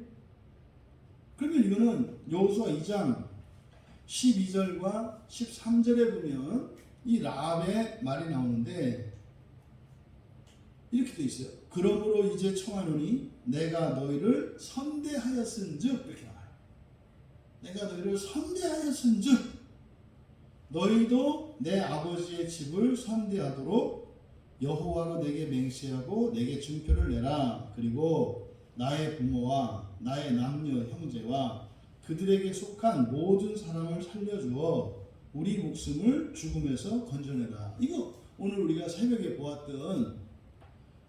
그러면 이거는 여호수아 2장 12절과 13절에 보면 이 라합의 말이 나오는데 이렇게 되어 있어요. 그러므로 이제 청하노니 내가 너희를 선대하였은즉, 이렇게 나와요. 내가 너희를 선대하였은즉 너희도 내 아버지의 집을 선대하도록 여호와로 내게 맹세하고 내게 증표를 내라. 그리고 나의 부모와 나의 남녀 형제와 그들에게 속한 모든 사람을 살려주어 우리 목숨을 죽음에서 건져내라. 이거 오늘 우리가 새벽에 보았던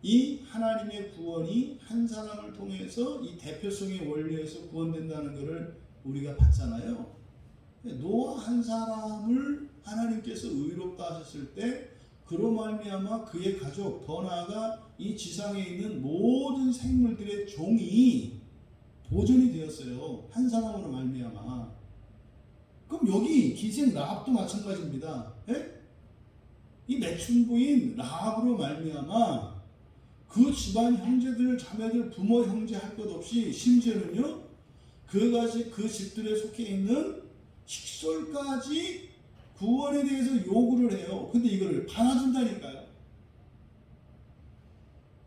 이 하나님의 구원이 한 사람을 통해서 이 대표성의 원리에서 구원된다는 것을 우리가 봤잖아요. 노아 한 사람을 하나님께서 의롭다 하셨을 때 그로 말미암아 그의 가족, 더 나아가 이 지상에 있는 모든 생물들의 종이 보존이 되었어요. 한 사람으로 말미암아. 그럼 여기 기생 라합도 마찬가지입니다. 예? 이 매춘부인 라합으로 말미암아 그 집안 형제들, 자매들, 부모, 형제 할 것 없이 심지어는요 그 집들에 속해 있는 식솔까지 구원에 대해서 요구를 해요. 근데 이거를 받아준다니까요.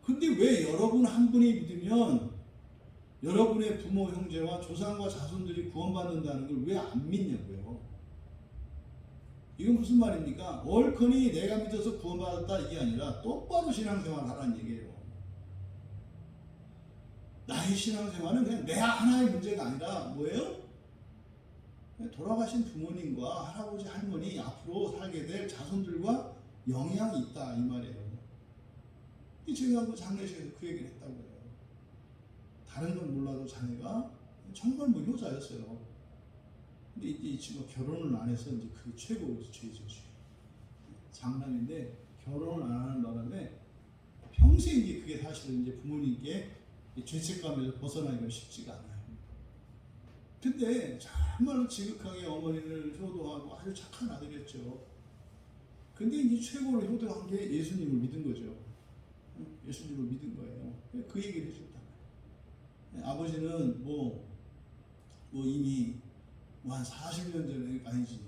근데 왜 여러분 한 분이 믿으면 여러분의 부모, 형제와 조상과 자손들이 구원받는다는 걸 왜 안 믿냐고요. 이건 무슨 말입니까? 얼커니 내가 믿어서 구원받았다 이게 아니라 똑바로 신앙생활 하라는 얘기예요. 나의 신앙생활은 그냥 내 하나의 문제가 아니라 뭐예요? 돌아가신 부모님과 할아버지, 할머니 앞으로 살게 될 자손들과 영향이 있다 이 말이에요. 제가 그 장례식에서 그 얘기를 했다고요. 다른 건 몰라도 자네가 정말 뭐 효자였어요. 근데 이제 이 친구가 결혼을 안 해서 이제 그게 최고 죄죠. 장남인데 결혼을 안 하는 바람에 평생 이제 그게 사실은 이제 부모님께 죄책감에서 벗어나기가 쉽지가 않아요. 근데 정말로 지극하게 어머니를 효도하고 아주 착한 아들이었죠. 근데 이제 최고로 효도한 게 예수님을 믿은 거죠. 예수님을 믿은 거예요. 그 얘기를 해줬다. 아버지는 뭐 이미 한 40년 전에 아니지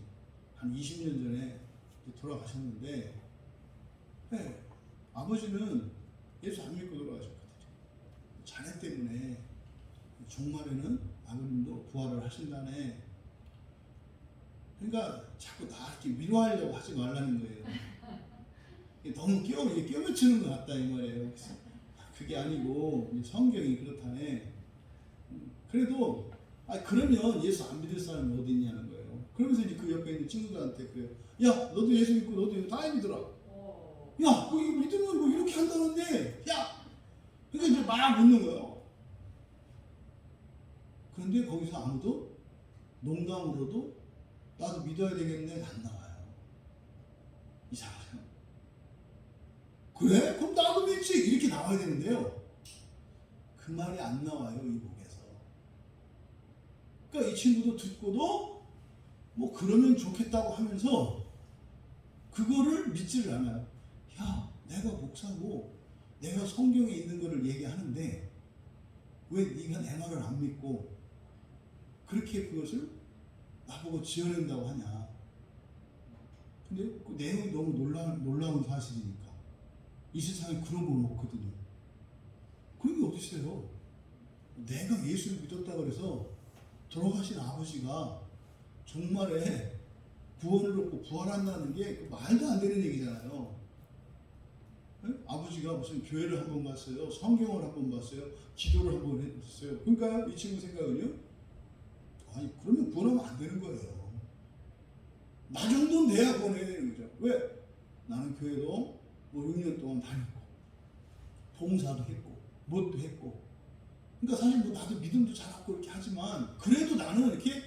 한 20년 전에 돌아가셨는데 아버지는 예수 안 믿고 돌아가셨거든요. 자네 때문에 종말에는 아버님도 부활을 하신다네. 그러니까 자꾸 나 이렇게 위로하려고 하지 말라는 거예요. 너무 끼워맞추는 것 같다 이 말이에요. 그래서 그게 아니고 성경이 그렇다네. 그래도 그러면 예수 안 믿을 사람이 어디 있냐는 거예요. 그러면서 이제 그 옆에 있는 친구들한테 그래요. 야 너도 예수 믿고 너도 다 믿어라. 야 뭐 이거 믿으면 뭐 이렇게 한다는데 야 그러니까 이제 막 묻는 거예요. 그런데 거기서 아무도 농담으로도 나도 믿어야 되겠네 안 나와요. 이상하죠. 그래? 그럼 나도 믿지 이렇게 나와야 되는데요. 그 말이 안 나와요 이 복에서. 그러니까 이 친구도 듣고도 뭐 그러면 좋겠다고 하면서 그거를 믿지를 않아요. 야 내가 목사고 내가 성경에 있는 거를 얘기하는데 왜 네가 내 말을 안 믿고 그렇게 그것을 나보고 지어낸다고 하냐. 근데 그 내용이 너무 놀라운 사실이니까. 이 세상에 그런 건 없거든요. 그런 게 어디 있어요. 내가 예수를 믿었다고 해서 돌아가신 아버지가 정말에 구원을 얻고 부활한다는 게 말도 안 되는 얘기잖아요. 네? 아버지가 무슨 교회를 한번 갔어요. 성경을 한번 봤어요. 기도를 한번 했어요. 그러니까 이 친구 생각은요. 아니 그러면 구원하면 안 되는 거예요. 나 정도는 돼야 구원해야 되는 거죠. 왜? 나는 교회도 뭐 6년 동안 다녔고 봉사도 했고 뭣도 했고 그러니까 사실 뭐 나도 믿음도 잘하고 이렇게 하지만 그래도 나는 이렇게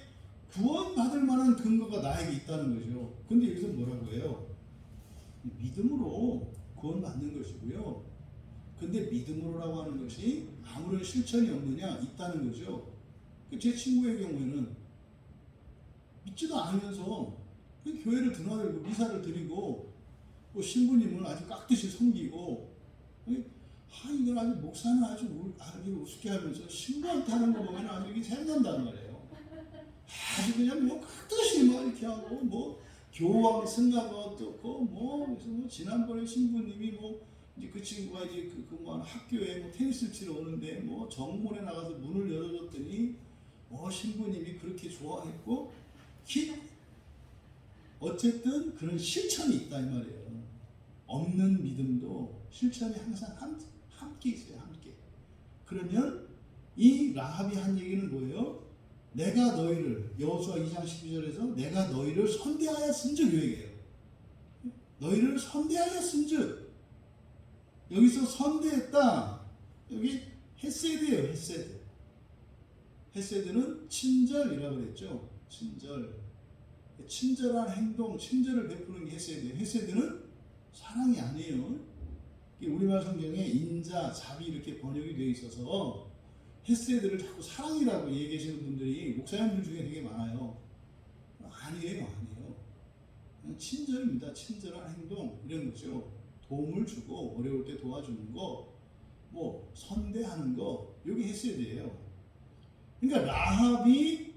구원받을 만한 근거가 나에게 있다는 거죠. 근데 여기서 뭐라고 해요? 믿음으로 구원받는 것이고요. 근데 믿음으로라고 하는 것이 아무런 실천이 없느냐? 있다는 거죠. 제 친구의 경우에는 믿지도 않으면서 교회를 드나들고 미사를 드리고 뭐 신부님을 아주 깍듯이 섬기고 이건 아주 목사는 아주 우습게 하면서 신부한테 하는 거 보면 아주 이게 생각난단 말이에요. 아주 그냥 뭐 깍듯이 막 이렇게 하고 뭐 교황 승가가 어떻고 그래서 뭐 지난번에 신부님이 이제 그 친구가 이제 뭐 학교에 뭐 테니스를 치러 오는데 뭐 정문에 나가서 문을 열어줬더니 신부님이 그렇게 좋아했고 어쨌든 그런 실천이 있다 이 말이에요. 없는 믿음도 실천이 항상 함께 있어요. 함께. 그러면 이 라합이 한 얘기는 뭐예요? 내가 너희를 여호수아 2장 12절에서 내가 너희를 선대하였은즉 이 얘기예요. 너희를 선대하였은즉 여기서 선대했다. 여기 헤세드예요. 헤세드. 헤세드는 친절이라고 그랬죠. 친절한 행동, 친절을 베푸는 게 헤세드예요. 헤세드는 사랑이 아니에요. 우리말 성경에 인자, 자비 이렇게 번역이 되어 있어서 헤세드를 자꾸 사랑이라고 얘기하시는 분들이 목사님들 중에 되게 많아요. 아니에요. 친절입니다. 친절한 행동 이런 거죠. 도움을 주고 어려울 때 도와주는 거, 선대하는 거 이게 헤세드예요. 그러니까 라합이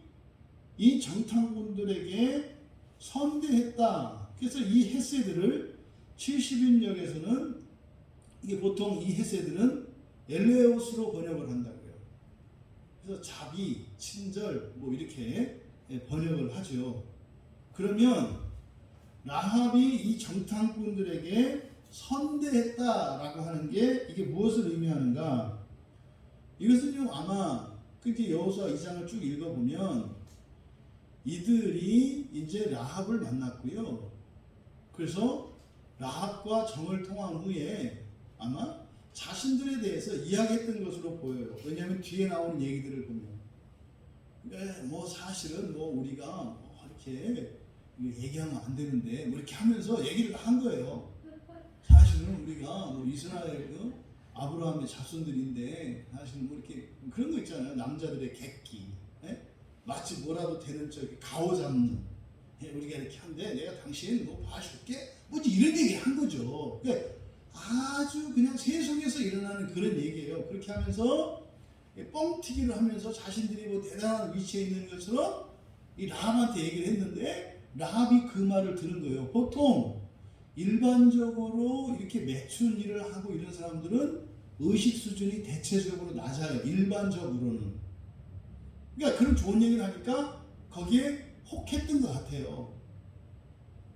이 정탐꾼들에게 선대했다. 그래서 이 헤세드를 70인역에서는 이게 보통 이 헤세드는 엘레오스로 번역을 한다고요. 그래서 자비, 친절 이렇게 번역을 하죠. 그러면 라합이 이 정탐꾼들에게 선대했다라고 하는 게 이게 무엇을 의미하는가? 이것은요 아마 이제 여호수아 2장을 쭉 읽어보면 이들이 이제 라합을 만났고요. 그래서 라합과 정을 통한 후에 아마 자신들에 대해서 이야기했던 것으로 보여요. 왜냐하면 뒤에 나오는 얘기들을 보면 사실은 우리가 이렇게 얘기하면 안 되는데 이렇게 하면서 얘기를 다 한 거예요. 사실은 우리가 이스라엘 아브라함의 자손들인데 사실은 이렇게 그런 거 있잖아요. 남자들의 객기, 마치 뭐라도 되는 가오잡는 우리가 이렇게 한데 내가 당신 봐줄게 이런 얘기 한 거죠. 그러니까 아주 그냥 세속에서 일어나는 그런 얘기예요. 그렇게 하면서 뻥튀기를 하면서 자신들이 뭐 대단한 위치에 있는 것처럼 이 라합한테 얘기를 했는데 라합이 그 말을 들은 거예요. 보통 일반적으로 이렇게 매춘 일을 하고 이런 사람들은 의식 수준이 대체적으로 낮아요. 일반적으로는. 그러니까 그런 좋은 얘기를 하니까 거기에 혹했던 것 같아요.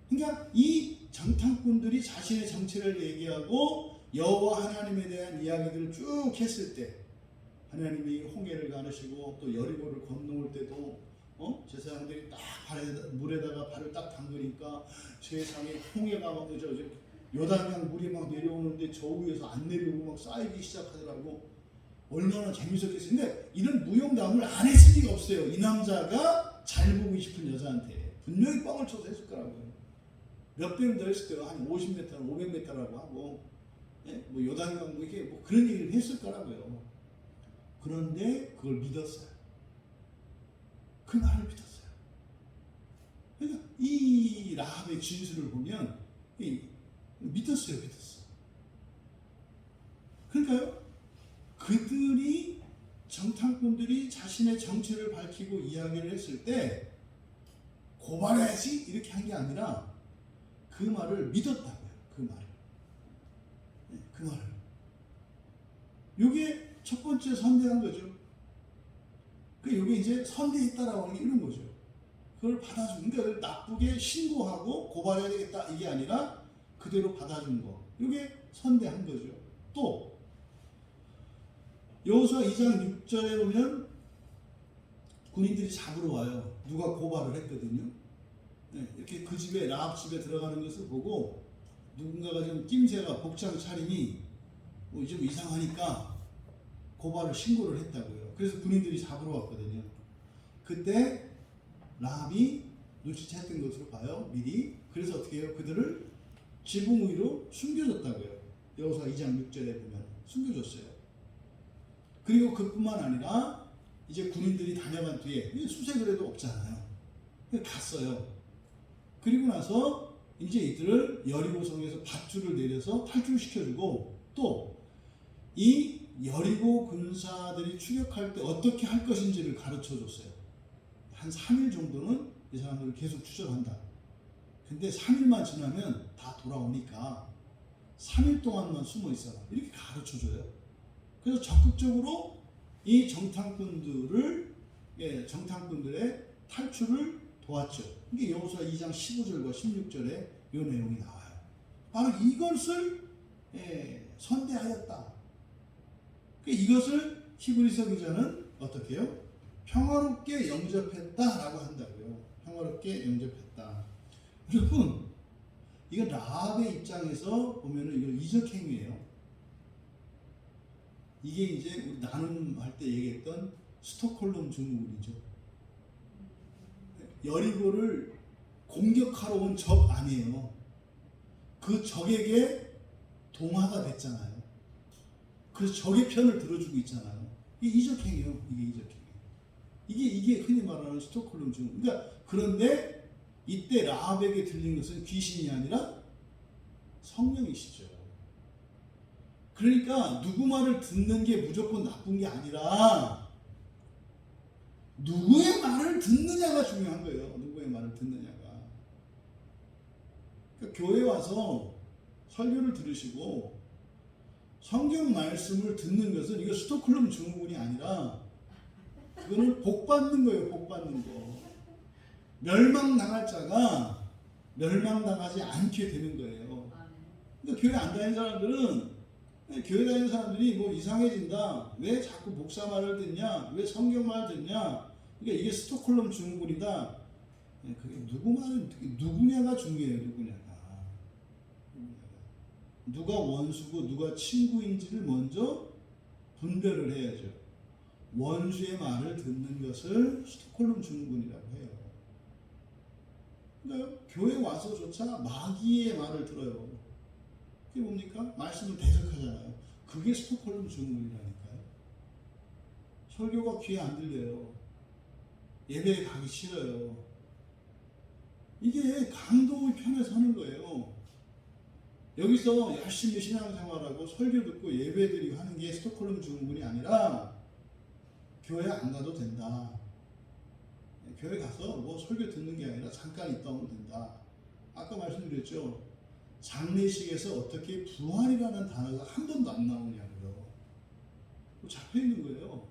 그러니까 이 정탐꾼들이 자신의 정체를 얘기하고 여호와 하나님에 대한 이야기들을 쭉 했을 때 하나님이 홍해를 가르시고 또 여리고를 건너올 때도 제사장들이 딱 물에다가 발을 딱 담그니까 세상에 홍해가 막 요단강 물이 막 내려오는데 저 위에서 안 내려오고 막 쌓이기 시작하더라고. 얼마나 재밌었겠어요. 근데 이런 무용담을 안 했을 리가 없어요. 이 남자가 잘 보고 싶은 여자한테 분명히 뻥을 쳐서 했을 거라고요. 몇 배는 더 했을 거예요. 한 50m, 500m라고 하고, 뭐 요단강 뭐 이게 뭐 그런 얘기를 했을 거라고요. 그런데 그걸 믿었어요. 그 말을 믿었어요. 그러니까 이 라합의 진술을 보면 믿었어요. 그러니까요. 그들이 정탐꾼들이 자신의 정체를 밝히고 이야기를 했을 때 고발해야지 이렇게 한 게 아니라 그 말을 믿었다고요. 그 말을. 이게 첫 번째 선대한 거죠. 이게 이제 선대했다라고 하는 게 이런 거죠. 그걸 받아주는 그러니까 나쁘게 신고하고 고발해야 되겠다 이게 아니라 그대로 받아준 거. 이게 선대한 거죠. 또 여호수아 2장 6절에 보면 군인들이 잡으러 와요. 누가 고발을 했거든요. 이렇게 그 집에 라합 집에 들어가는 것을 보고 누군가가 좀 낌새가 복장 차림이 좀 이상하니까 고발을 신고를 했다고요. 그래서 군인들이 잡으러 왔거든요. 그때 라합이 눈치챘던 것으로 봐요. 미리. 그래서 어떻게 해요? 그들을 지붕 위로 숨겨줬다고요. 여호수아 2장 6절에 보면 숨겨줬어요. 그리고 그뿐만 아니라 이제 군인들이 다녀간 뒤에 수색을 해도 없잖아요. 갔어요. 그리고 나서 이제 이들을 여리고성에서 밧줄을 내려서 탈출시켜주고 또 이 여리고 군사들이 추격할 때 어떻게 할 것인지를 가르쳐줬어요. 한 3일 정도는 이 사람들을 계속 추적한다. 근데 3일만 지나면 다 돌아오니까 3일 동안만 숨어 있어라. 이렇게 가르쳐줘요. 그래서 적극적으로 이 정탐꾼들의 탈출을 도왔죠. 이게 여호수아 2장 15절과 16절에 이 내용이 나와요. 바로 이것을 선대하였다. 이것을 히브리서 기자는 어떻게 해요? 평화롭게 영접했다라고 한다고요. 평화롭게 영접했다. 여러분, 이건 라합의 입장에서 보면은 이건 이적 행위예요. 이게 이제 우리 나눔할 때 얘기했던 스톡홀름 증후군이죠. 여리고를 공격하러 온 적 아니에요. 그 적에게 동화가 됐잖아요. 그래서 적의 편을 들어주고 있잖아요. 이게 이적행위예요. 이게 흔히 말하는 스톡홀름 증후군. 그러니까 그런데 이때 라합에게 들린 것은 귀신이 아니라 성령이시죠. 그러니까 누구 말을 듣는 게 무조건 나쁜 게 아니라 누구의 말을 듣느냐가 중요한 거예요. 누구의 말을 듣느냐가. 그러니까 교회 와서 설교를 들으시고 성경 말씀을 듣는 것은 이거 스톡홀름 증후군이 아니라 그거는 복 받는 거예요. 복 받는 거. 멸망당할 자가 멸망당하지 않게 되는 거예요. 그러니까 교회 안 다니는 사람들은 교회 다니는 사람들이 뭐 이상해진다. 왜 자꾸 목사 말을 듣냐? 왜 성경 말을 듣냐? 그러니까 이게 스톡홀름 증후군이다. 그게 누구냐가 중요해요. 누가 원수고 누가 친구인지를 먼저 분별을 해야죠. 원수의 말을 듣는 것을 스톡홀름 증후군이라고 해요. 그러니까 교회 와서조차 마귀의 말을 들어요. 그게 뭡니까? 말씀을 대적하잖아요. 그게 스톡홀름 증후군이라니까요. 설교가 귀에 안 들려요. 예배에 가기 싫어요. 이게 강도의 편에 서는 거예요. 여기서 열심히 신앙생활하고 설교 듣고 예배드리고 하는 게 스톡홀름 증후군이 아니라 교회 안 가도 된다. 교회 가서 뭐 설교 듣는 게 아니라 잠깐 있다 오면 된다. 아까 말씀드렸죠. 장례식에서 어떻게 부활이라는 단어가 한 번도 안 나오냐고요. 잡혀 있는 거예요.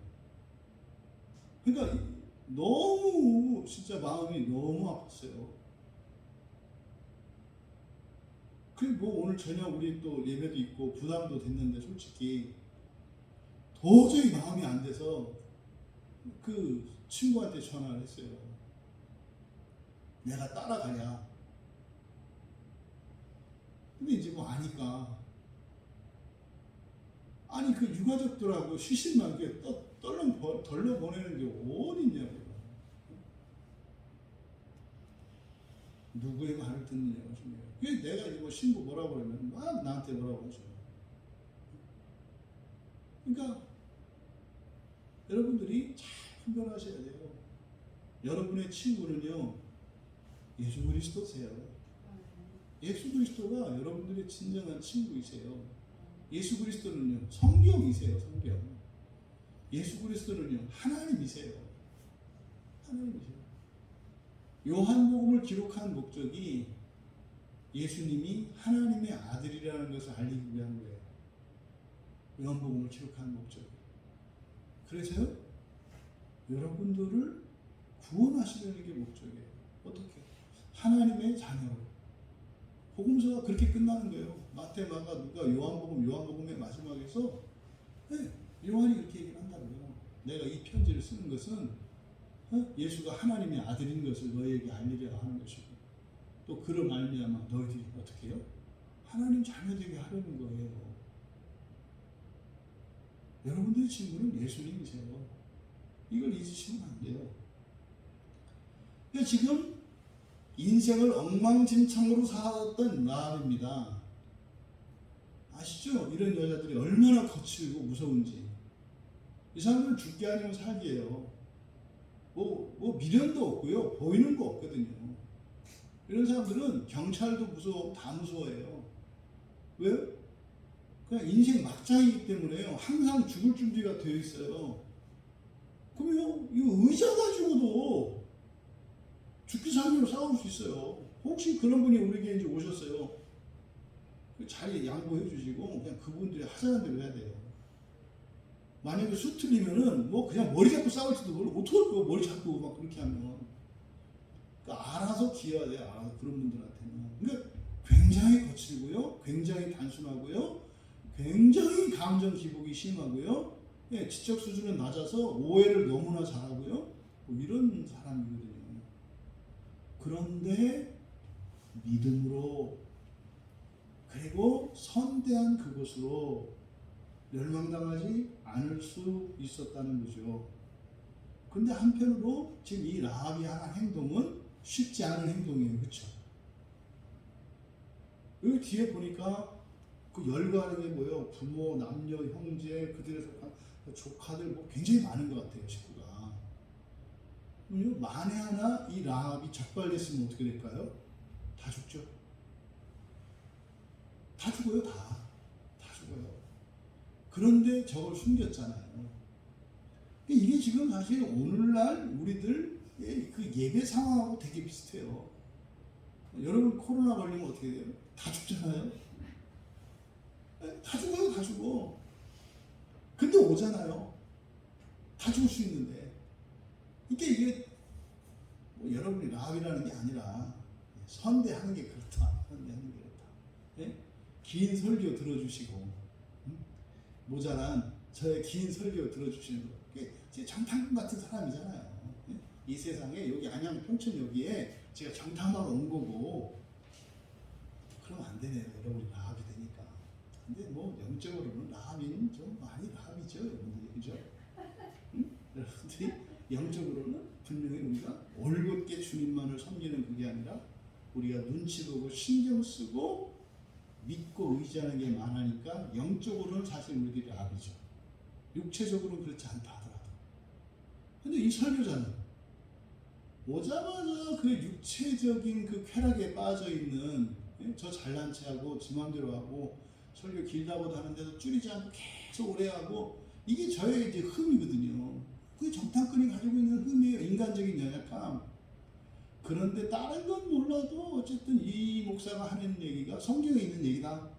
그러니까 너무 진짜 마음이 너무 아팠어요. 뭐 오늘 저녁 우리 또 예배도 있고 부담도 됐는데 솔직히 도저히 마음이 안 돼서 그 친구한테 전화를 했어요. 내가 따라가냐. 근데 이제 뭐 아니까. 아니 그 유가족들하고 시신만 이렇게 덜러 보내는 게 어딨냐고요. 누구의 말을 듣느냐가 중요해요. 그게 내가 이제 뭐 신부 뭐라고 그러면 막 나한테 뭐라고 하죠. 그러니까 여러분들이 잘 분별하셔야 돼요. 여러분의 친구는요 예수 그리스도세요. 예수 그리스도가 여러분들의 진정한 친구이세요. 예수 그리스도는요 성경이세요. 성경. 예수 그리스도는요 하나님이세요. 하나님이세요. 요한복음을 기록한 목적이 예수님이 하나님의 아들이라는 것을 알리기 위한 거예요. 요한복음을 기록한 목적이. 그래서요 여러분들을 구원하시려는 게 목적이에요. 어떻게? 하나님의 자녀로. 복음서가 그렇게 끝나는 거예요. 마태, 마가, 누가, 요한복음의 마지막에서 요한이 그렇게 얘기를 한다고요. 내가 이 편지를 쓰는 것은 예수가 하나님의 아들인 것을 너희에게 알리려 하는 것이고 또 그로 말미암아 너희들이 어떻게 해요? 하나님 자녀되게 하려는 거예요. 여러분들의 친구는 예수님이세요. 이걸 잊으시면 안 돼요. 그러니까 지금 인생을 엉망진창으로 살았던 라합입니다. 아시죠? 이런 여자들이 얼마나 거칠고 무서운지. 이 사람들은 죽게 아니면 살기예요. 뭐 미련도 없고요. 보이는 거 없거든요. 이런 사람들은 경찰도 무서워, 다 무서워해요. 왜요? 그냥 인생 막장이기 때문에요. 항상 죽을 준비가 되어 있어요. 그러면 이거 의자 가지고도 죽기 살기로 싸울 수 있어요. 혹시 그런 분이 우리에게 이제 오셨어요. 그 자리에 양보해 주시고 그냥 그분들이 하자는 대로 해야 돼요. 만약에 수틀리면은 뭐 그냥 머리 잡고 싸울지도 모르고 어떡할 거야 머리 잡고 막 그렇게 하면. 그러니까 알아서 기어야 돼요. 알아서 그런 분들한테는. 그러니까 굉장히 거칠고요. 굉장히 단순하고요. 굉장히 감정 기복이 심하고요. 예, 지적 수준은 낮아서 오해를 너무나 잘하고요. 뭐 이런 사람이거든요. 그런데 믿음으로 그리고 선대한 그것으로 멸망당하지 않을 수 있었다는 거죠. 근데 한편으로 지금 이 라합이 하는 행동은 쉽지 않은 행동이에요. 그렇죠? 여기 뒤에 보니까 그 열거하는 게 뭐예요? 부모, 남녀, 형제, 그들에 속한 조카들 뭐 굉장히 많은 것 같아요. 식구가. 만에 하나 이 라합이 적발됐으면 어떻게 될까요? 다 죽죠. 다 죽어요. 다 죽어요. 그런데 저걸 숨겼잖아요. 이게 지금 사실 오늘날 우리들 그 예배 상황하고 되게 비슷해요. 여러분 코로나 걸리면 어떻게 돼요? 다 죽잖아요. 다 죽어요. 다 죽어. 근데 오잖아요. 다 죽을 수 있는데 이게 뭐 여러분이 라합이라는 게 아니라 선대하는 게 그렇다. 선대하는 게 그렇다. 예? 긴 설교 들어주시고 모자란 저의 긴 설교 들어주시는 거. 제 정탐꾼 같은 사람이잖아요. 예? 이 세상에 여기 안양 평촌 여기에 제가 정탐하러 온 거고 그러면 안 되네요. 여러분이 라합이 되니까. 근데 뭐 영적으로는 라합이는 좀 많이 라합이죠. 여러분들이 그죠? 여러분들이 영적으로는 분명히 우리가 올곧게 주님만을 섬기는 그게 아니라 우리가 눈치 보고 신경 쓰고 믿고 의지하는 게 많으니까 영적으로는 사실 우리들이 라합이죠. 육체적으로는 그렇지 않다 하더라도. 근데 이 설교자는 오자마자 그 육체적인 그 쾌락에 빠져 있는, 저 잘난 체하고 지 맘대로 하고 설교 길다고도 하는데도 줄이지 않고 계속 오래 하고, 이게 저의 이제 흠이거든요. 그게 정탐꾼이 가지고 있는 흠이에요. 인간적인 연약함. 그런데 다른 건 몰라도 어쨌든 이 목사가 하는 얘기가 성경에 있는 얘기다.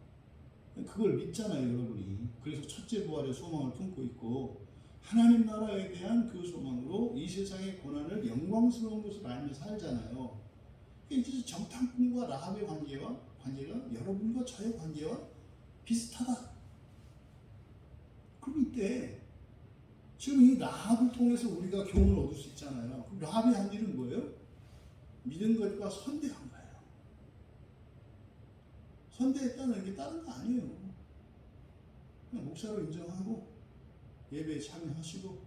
그걸 믿잖아요, 여러분이. 그래서 첫째 부활의 소망을 품고 있고, 하나님 나라에 대한 그 소망으로 이 세상의 고난을 영광스러운 것을 알며 살잖아요. 이제 정탐꾼과 라합의 관계가 여러분과 저의 관계와 비슷하다. 그럼 이때 지금 이 라합을 통해서 우리가 교훈을 얻을 수 있잖아요. 그럼 라합이 한 일은 뭐예요? 믿은 것과 선대한 거예요. 선대했다는 게 다른 거 아니에요. 그냥 목사로 인정하고 예배에 참여하시고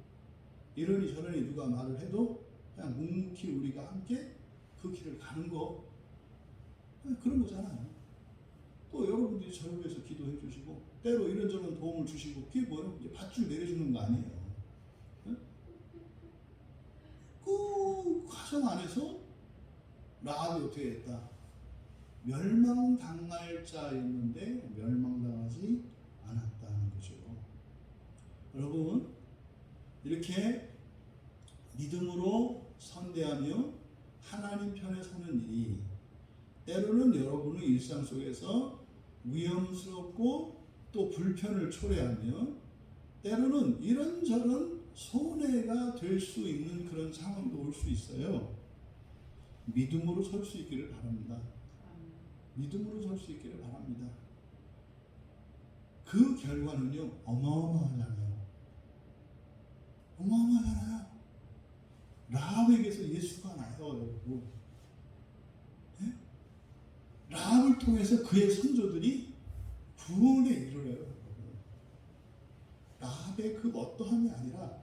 이러니 저러니 누가 말을 해도 그냥 묵묵히 우리가 함께 그 길을 가는 거, 그런 거잖아요. 또 여러분들이 저를 위해서 기도해 주시고 때로 이런저런 도움을 주시고, 그게 뭐예요? 이제 밧줄 내려주는 거 아니에요. 그 과정 안에서 라합이 어떻게 했다? 멸망당할 자였는데 멸망당하지 않았다는 거죠. 여러분, 이렇게 믿음으로 선대하며 하나님 편에 서는 일이 때로는 여러분의 일상 속에서 위험스럽고 또 불편을 초래하며 때로는 이런저런 손해가 될 수 있는 그런 상황도 올 수 있어요. 믿음으로 설 수 있기를 바랍니다. 믿음으로 설 수 있기를 바랍니다. 그 결과는요, 어마어마하잖아요. 어마어마하잖아요. 라합에게서 예수가 나요, 여러분. 네? 라합을 통해서 그의 선조들이 구원에 이르러요. 라합의 그 어떠함이 아니라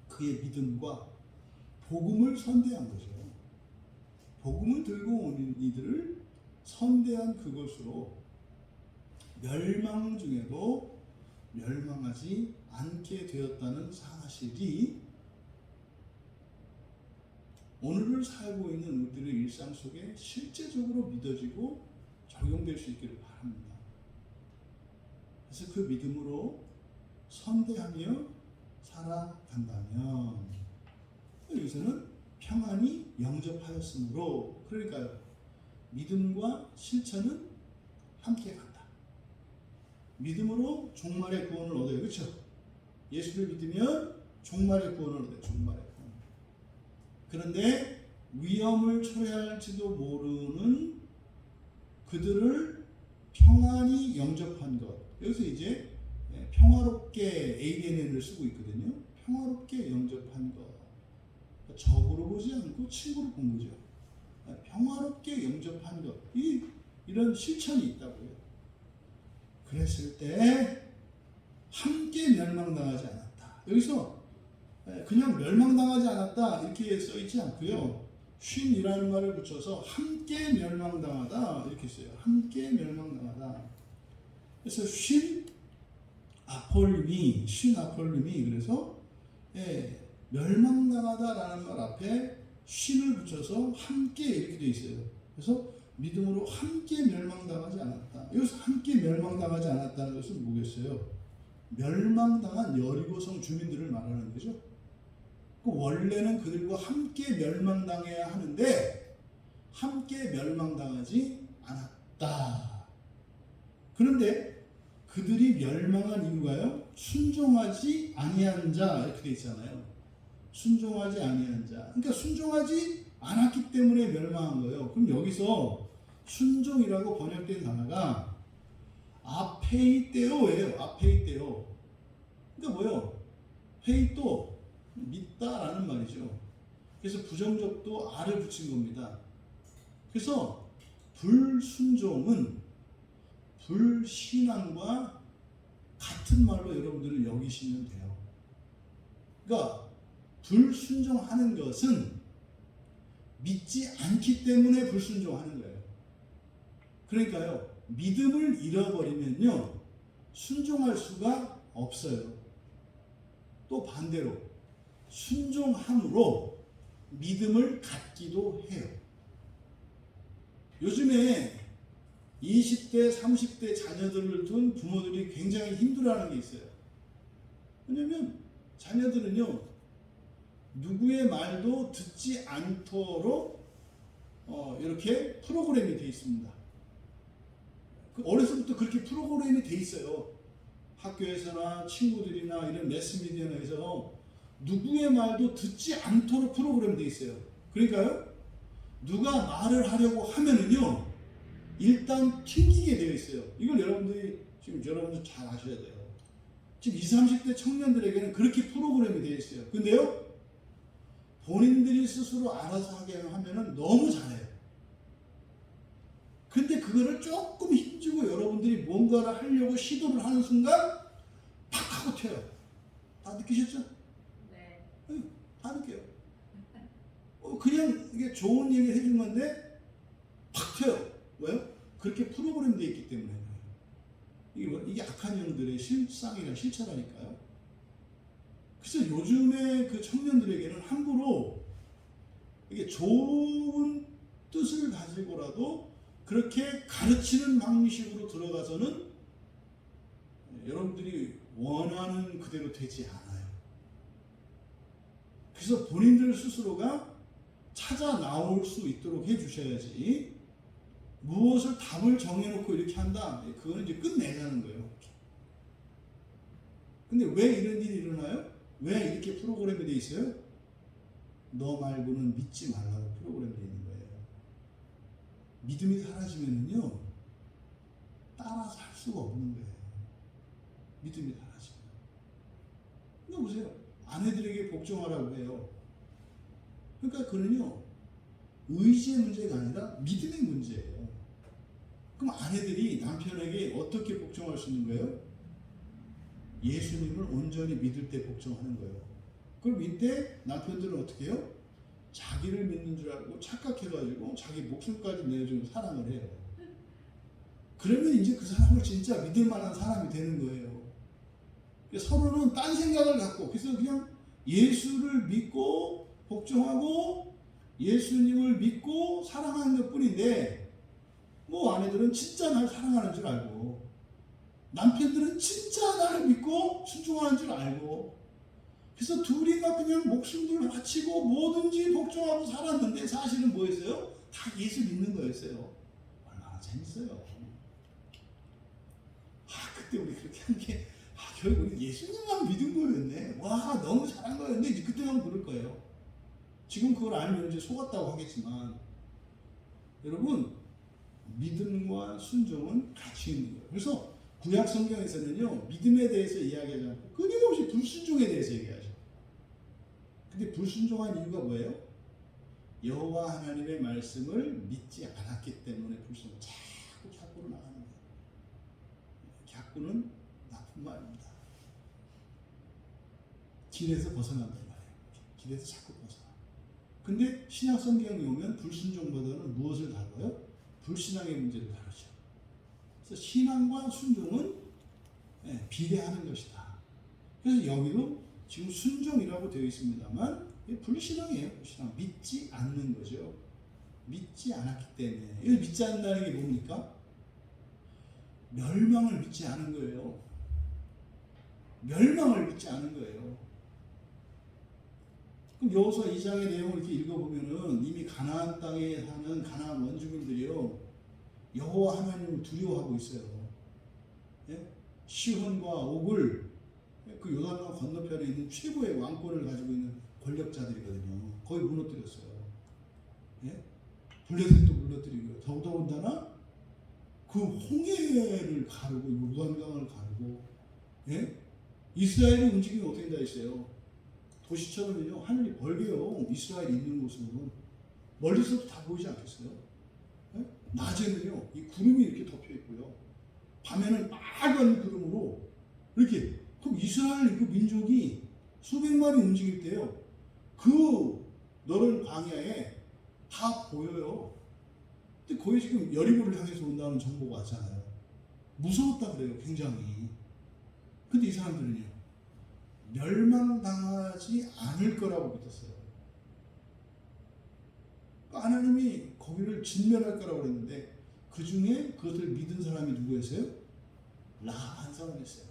그의 믿음과 복음을 선대한 거죠. 복음을 들고 온 이들을 선대한 그것으로 멸망 중에도 멸망하지 않게 되었다는 사실이 오늘을 살고 있는 우리들의 일상 속에 실제적으로 믿어지고 적용될 수 있기를 바랍니다. 그래서 그 믿음으로 선대하며 살아간다면 여기서는 평안이 영접하였으므로, 그러니까요, 믿음과 실천은 함께 간다. 믿음으로 종말의 구원을 얻어요. 그렇죠? 예수를 믿으면 종말의 구원을 얻어요. 종말의 구원. 그런데 위험을 초래할지도 모르는 그들을 평안히 영접한 것. 여기서 이제 평화롭게 ANN을 쓰고 있거든요. 평화롭게 영접한 것. 적으로 보지 않고 친구로 본 거죠. 평화롭게 영접한 것. 이런 실천이 있다고요. 그랬을 때 함께 멸망당하지 않았다. 여기서 그냥 멸망당하지 않았다 이렇게 써있지 않고요. 쉰이라는 말을 붙여서 함께 멸망당하다 이렇게 써요. 함께 멸망당하다. 그래서 쉰 아폴림이 그래서 멸망당하다라는 말 앞에 쉰을 붙여서 함께 이렇게 되어 있어요. 그래서 믿음으로 함께 멸망당하지 않았다. 여기서 함께 멸망당하지 않았다는 것은 뭐겠어요? 멸망당한 여리고성 주민들을 말하는 거죠. 원래는 그들과 함께 멸망당해야 하는데 함께 멸망당하지 않았다. 그런데 그들이 멸망한 이유가요, 순종하지 아니한 자 이렇게 돼 있잖아요. 순종하지 아니한 자. 그러니까 순종하지 않았기 때문에 멸망한 거예요. 그럼 여기서 순종이라고 번역된 단어가 아페이테오예요. 아페이테오. 그러니까 뭐예요? 페이토, 믿다라는 말이죠. 그래서 부정적도 아를 붙인 겁니다. 그래서 불순종은 불신앙과 같은 말로 여러분들은 여기시면 돼요. 그러니까 불순종하는 것은 믿지 않기 때문에 불순종하는 거예요. 그러니까요, 믿음을 잃어버리면요, 순종할 수가 없어요. 또 반대로 순종함으로 믿음을 갖기도 해요. 요즘에 20대, 30대 자녀들을 둔 부모들이 굉장히 힘들어하는 게 있어요. 왜냐면 자녀들은요, 누구의 말도 듣지 않도록 이렇게 프로그램이 되어 있습니다. 어려서부터 그렇게 프로그램이 되어 있어요. 학교에서나 친구들이나 이런 매스미디어에서 누구의 말도 듣지 않도록 프로그램 되어 있어요. 그러니까요, 누가 말을 하려고 하면은요, 일단 튕기게 되어 있어요. 이걸 여러분들 잘 아셔야 돼요. 지금 20, 30대 청년들에게는 그렇게 프로그램이 되어 있어요. 근데요, 본인들이 스스로 알아서 하게 하면은 너무 잘해요. 근데 그거를 조금 힘주고 여러분들이 뭔가를 하려고 시도를 하는 순간 팍 하고 튀어요. 다 느끼셨죠? 네. 응, 다 느껴요. 그냥 이게 좋은 얘기 해준 건데 팍 튀어요. 왜요? 그렇게 프로그램 되어 있기 때문에. 이게 악한 영들의 실상이나 실체라니까요. 그래서 요즘에 그 청년들에게는 함부로 이게 좋은 뜻을 가지고라도 그렇게 가르치는 방식으로 들어가서는 여러분들이 원하는 그대로 되지 않아요. 그래서 본인들 스스로가 찾아 나올 수 있도록 해주셔야지, 무엇을 답을 정해놓고 이렇게 한다, 그거는 이제 끝내자는 거예요. 근데 왜 이런 일이 일어나요? 왜 이렇게 프로그램이 돼 있어요? 너 말고는 믿지 말라고 프로그램이 돼 있는 거예요. 믿음이 사라지면은요, 따라서 할 수가 없는 거예요. 믿음이 사라지면. 이거 보세요. 아내들에게 복종하라고 해요. 그러니까 그는요, 의지의 문제가 아니라 믿음의 문제예요. 그럼 아내들이 남편에게 어떻게 복종할 수 있는 거예요? 예수님을 온전히 믿을 때 복종하는 거예요. 그럼 이때 남편들은 어떻게 해요? 자기를 믿는 줄 알고 착각해가지고 자기 목숨까지 내어주고 사랑을 해요. 그러면 이제 그 사람을 진짜 믿을 만한 사람이 되는 거예요. 서로는 딴 생각을 갖고, 그래서 그냥 예수를 믿고 복종하고 예수님을 믿고 사랑하는 것 뿐인데, 뭐 아내들은 진짜 날 사랑하는 줄 알고, 남편들은 진짜 나를 믿고 순종하는 줄 알고, 그래서 둘이 막 그냥 목숨을 바치고 뭐든지 복종하고 살았는데 사실은 뭐였어요? 다 예수 믿는 거였어요. 얼마나 재밌어요. 그때 우리 그렇게 한 게, 결국 우리 예수님만 믿은 거였네. 와, 너무 잘한 거였네. 이제 그때만 그럴 거예요. 지금 그걸 알면 이제 속았다고 하겠지만, 여러분, 믿음과 순종은 같이 있는 거예요. 그래서 구약 성경에서는요, 믿음에 대해서 이야기하지 않고 끊임없이 불순종에 대해서 얘기하죠. 근데 불순종한 이유가 뭐예요? 여호와 하나님의 말씀을 믿지 않았기 때문에 불순종. 자꾸 갸꾸로 나가는 거예요. 갸꾸는 나쁜 말입니다. 길에서 벗어난단 말이에요. 길에서 자꾸 벗어나. 근데 신약 성경에 오면 불순종보다는 무엇을 다뤄요? 불신앙의 문제를 다루죠. 그래서 신앙과 순종은 비례하는 것이다. 그래서 여기도 지금 순종이라고 되어 있습니다만 불신앙이에요. 불신앙. 믿지 않는 거죠. 믿지 않았기 때문에. 이걸 믿지 않는다는 게 뭡니까? 멸망을 믿지 않은 거예요. 멸망을 믿지 않은 거예요. 그럼 여호수아 2장의 내용을 이렇게 읽어보면은 이미 가나안 땅에 사는 가나안 원주민들이요, 여호와 하나님을 두려워하고 있어요. 예? 시혼과 옥을, 그 요단강 건너편에 있는 최고의 왕권을 가지고 있는 권력자들이거든요. 거의 무너뜨렸어요. 예? 블레셋도 무너뜨리고요. 더더군다나 그 홍해를 가르고 요단강을 가르고, 예? 이스라엘의 움직임이 어떻게 다 있어요? 도시처럼요, 하늘이 벌게요. 이스라엘이 있는 곳은 멀리서도 다 보이지 않겠어요? 네? 낮에는요, 이 구름이 이렇게 덮여 있고요, 밤에는 빨간 구름으로 이렇게. 그럼 이스라엘 그 민족이 수백만이 움직일 때요, 그 넓은 광야에 다 보여요. 근데 거기 지금 여리고를 향해서 온다는 정보가 왔잖아요. 무서웠다 그래요, 굉장히. 근데 이 사람들은요, 멸망당하지 않을 거라고 믿었어요. 하나님이 거기를 진멸할 거라고 그랬는데 그 중에 그것을 믿은 사람이 누구였어요? 라합 한 사람이었어요.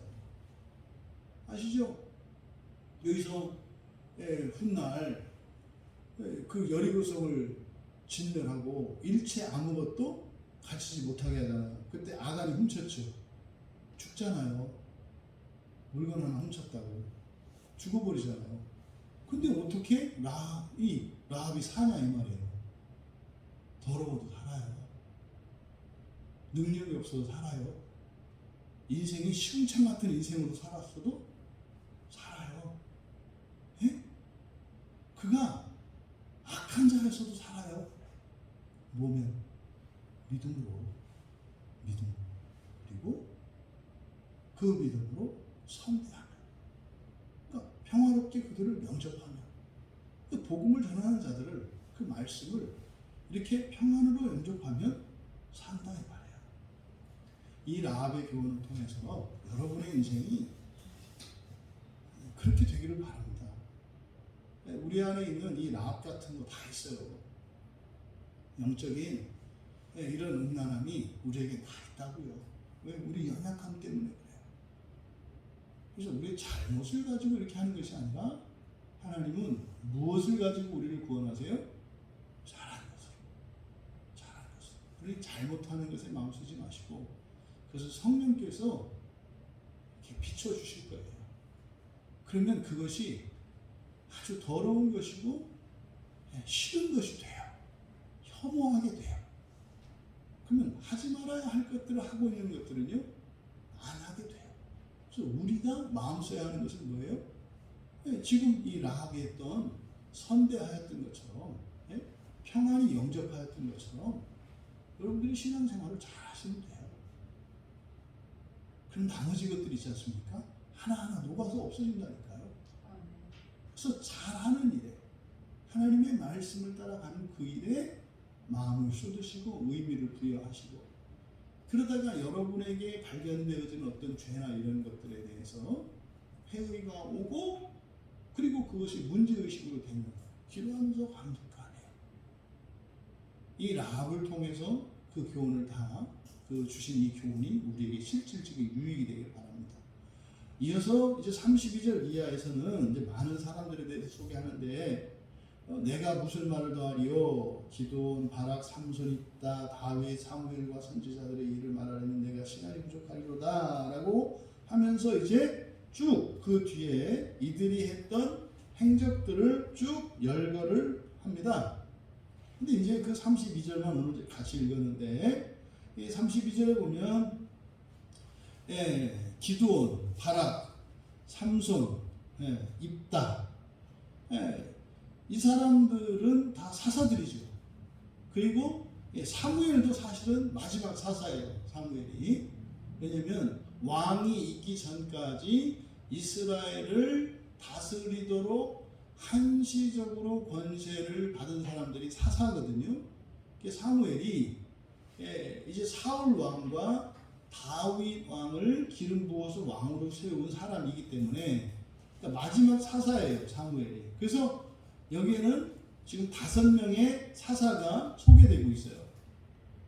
아시죠? 여기서 훗날 그 여리고성을 진멸하고 일체 아무것도 가지지 못하게 하잖아요. 그때 아간이 훔쳤죠. 죽잖아요. 물건 하나 훔쳤다고 죽어버리잖아요. 근데 어떻게 라합이 사냐 이 말이에요. 더러워도 살아요. 능력이 없어도 살아요. 인생이 시궁창 같은 인생으로 살았어도 살아요. 예? 그가 악한 자에서도 살아요. 뭐면? 믿음으로. 그리고 그 믿음으로 선대하면. 그러니까 평화롭게 그들을 영접하면. 그 복음을 전하는 자들을 그 말씀을 이렇게 평안으로 영접하면 산다 이 말이에요. 이 라합의 교훈을 통해서 여러분의 인생이 그렇게 되기를 바랍니다. 우리 안에 있는 이 라합 같은 거 다 있어요. 영적인 이런 음란함이 우리에게 다 있다고요. 왜? 우리 연약함 때문에 그래요. 그래서 우리의 잘못을 가지고 이렇게 하는 것이 아니라 하나님은 무엇을 가지고 우리를 구원하세요? 잘하는 것으로. 우리 잘못하는 것에 마음 쓰지 마시고 그래서 성령께서 이렇게 비춰주실 거예요. 그러면 그것이 아주 더러운 것이고 싫은 것이 돼요. 혐오하게 돼요. 그러면 하지 말아야 할 것들을 하고 있는 것들은요 안 하게 돼요. 그래서 우리가 마음 써야 하는 것은 뭐예요? 지금 이 라합이 했던 선대하였던 것처럼 평안히 영접하였던 것처럼 여러분들이 신앙생활을 잘 하시면 돼요. 그럼 나머지 것들이 있지 않습니까? 하나하나 녹아서 없어진다니까요. 그래서 잘하는 일에 하나님의 말씀을 따라가는 그 일에 마음을 쏟으시고 의미를 부여하시고 그러다가 여러분에게 발견되어지는 어떤 죄나 이런 것들에 대해서 회의가 오고 그리고 그것이 문제의식으로 되면 기도하면서 감독하네요. 이 라합을 통해서 그 교훈을 다 주신 이 교훈이 우리에게 실질적인 유익이 되길 바랍니다. 이어서 이제 32절 이하에서는 이제 많은 사람들에 대해서 소개하는데 내가 무슨 말을 더하리요? 기드온, 바락, 삼손 있다. 다윗, 사무엘과 선지자들의 일을 말하려면 내가 시간이 부족하리로다 라고 하면서 이제 쭉 그 뒤에 이들이 했던 행적들을 쭉 열거를 합니다. 근데 이제 그 32절만 오늘 같이 읽었는데 이 32절에 보면 기드온, 바락, 삼손, 입다 이 사람들은 다 사사들이죠. 그리고 사무엘도 사실은 마지막 사사예요. 사무엘이. 왜냐하면 왕이 있기 전까지 이스라엘을 다스리도록 한시적으로 권세를 받은 사람들이 사사거든요. 사무엘이 이제 사울 왕과 다윗 왕을 기름 부어서 왕으로 세운 사람이기 때문에 그러니까 마지막 사사예요. 사무엘이. 그래서 여기에는 지금 5명의 사사가 소개되고 있어요.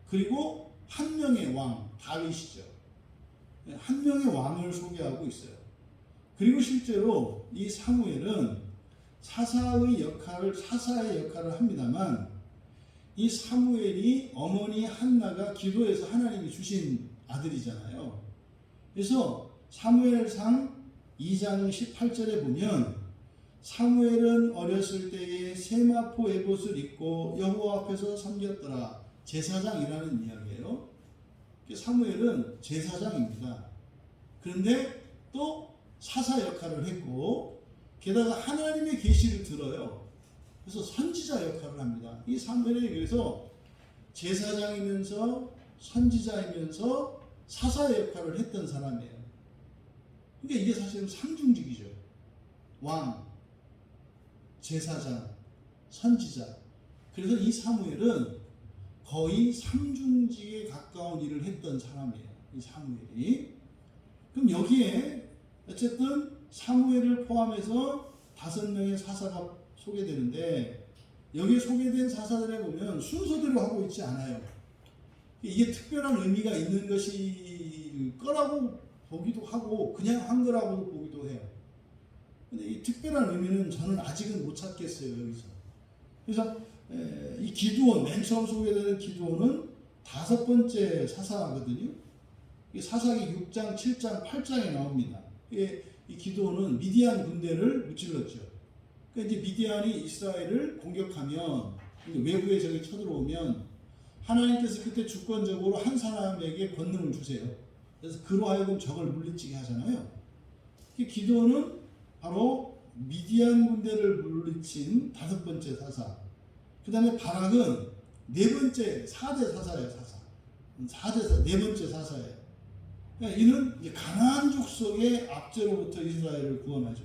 그리고 한 명의 왕, 다윗이죠. 한 명의 왕을 소개하고 있어요. 그리고 실제로 이 사무엘은 사사의 역할을 합니다만 이 사무엘이 어머니 한나가 기도해서 하나님이 주신 아들이잖아요. 그래서 사무엘상 2장 18절에 보면 사무엘은 어렸을 때에 세마포 에봇을 입고 여호와 앞에서 섬겼더라. 제사장이라는 이야기예요. 사무엘은 제사장입니다. 그런데 또 사사 역할을 했고 게다가 하나님의 계시를 들어요. 그래서 선지자 역할을 합니다. 이 사무엘에 의해서 제사장이면서 선지자이면서 사사 역할을 했던 사람이에요. 그러니까 이게 사실은 상중직이죠. 왕, 제사장, 선지자. 그래서 이 사무엘은 거의 삼중직에 가까운 일을 했던 사람이에요. 이 사무엘이. 그럼 여기에 어쨌든 사무엘을 포함해서 5명의 사사가 소개되는데 여기에 소개된 사사들에 보면 순서대로 하고 있지 않아요. 이게 특별한 의미가 있는 것일 거라고 보기도 하고 그냥 한 거라고도 보기도 해요. 근데 이 특별한 의미는 저는 아직은 못 찾겠어요, 여기서. 그래서 이 기드온, 맨 처음 소개되는 기드온은 5번째 사사거든요. 사사기 6장, 7장, 8장에 나옵니다. 이 기드온은 미디안 군대를 무찔렀죠. 그러니까 이제 미디안이 이스라엘을 공격하면, 외부에 적이 쳐들어오면 하나님께서 그때 주권적으로 한 사람에게 권능을 주세요. 그래서 그로 하여금 적을 물리치게 하잖아요. 기드온은 바로 미디안 군대를 물리친 5번째 사사. 그 다음에 바락은 4번째 4대 사사예요. 사사. 4번째 사사예요. 이는 이제 가나안 족속의 압제로부터 이스라엘을 구원하죠.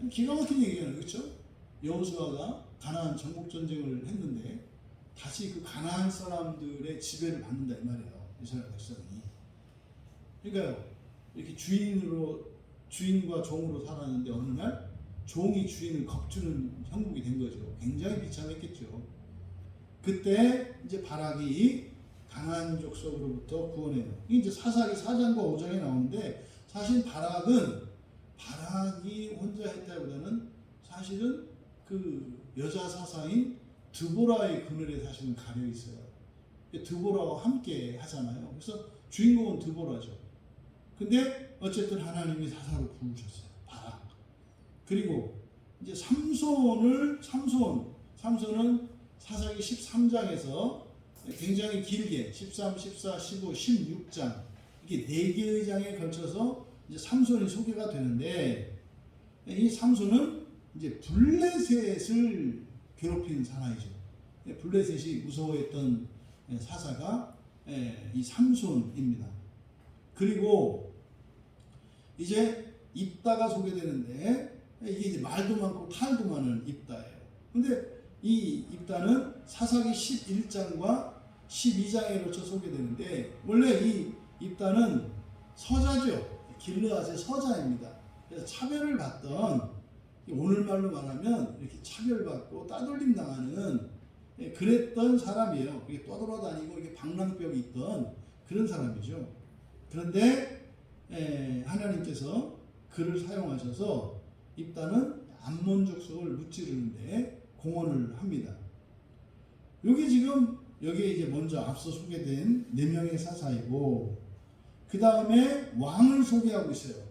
기가 막힌 얘기잖아요. 그렇죠? 여호수아가 가나안 정복 전쟁을 했는데 다시 그 가나안 사람들의 지배를 받는다 이 말이에요. 이스라엘 백성이. 그러니까요. 이렇게 주인과 종으로 살았는데 어느 날 종이 주인을 겁주는 형국이 된 거죠. 굉장히 비참했겠죠. 그때 이제 바락이 가나안 족속으로부터 구원해요. 이게 이제 사사기 4장과 5장에 나오는데 사실 바락이 혼자 했다기보다는 사실은 그 여자 사사인 드보라의 그늘에 사실은 가려 있어요. 드보라와 함께 하잖아요. 그래서 주인공은 드보라죠. 근데 어쨌든 하나님이 사사로 부르셨어요. 바락. 그리고 이제 삼손은 사사기 13장에서 굉장히 길게 13, 14, 15, 16장 이게 4개의 장에 걸쳐서 이제 삼손이 소개가 되는데 이 삼손은 이제 블레셋을 괴롭힌 사나이죠. 블레셋이 무서워했던 사사가 이 삼손입니다. 그리고 이제 입다가 소개되는데 이게 이제 말도 많고 탈도 많은 입다예요. 근데 이 입다는 사사기 11장과 12장에 걸쳐 소개되는데 원래 이 입다는 서자죠. 길르앗의 서자입니다. 그래서 차별을 받던 오늘말로 말하면 이렇게 차별받고 따돌림 당하는 그랬던 사람이에요. 이게 떠돌아다니고 이게 방랑벽이 있던 그런 사람이죠. 그런데 하나님께서 그를 사용하셔서 입다는 암몬 족속을 무찌르는데 공헌을 합니다. 여기에 이제 먼저 앞서 소개된 4명의 사사이고 그 다음에 왕을 소개하고 있어요.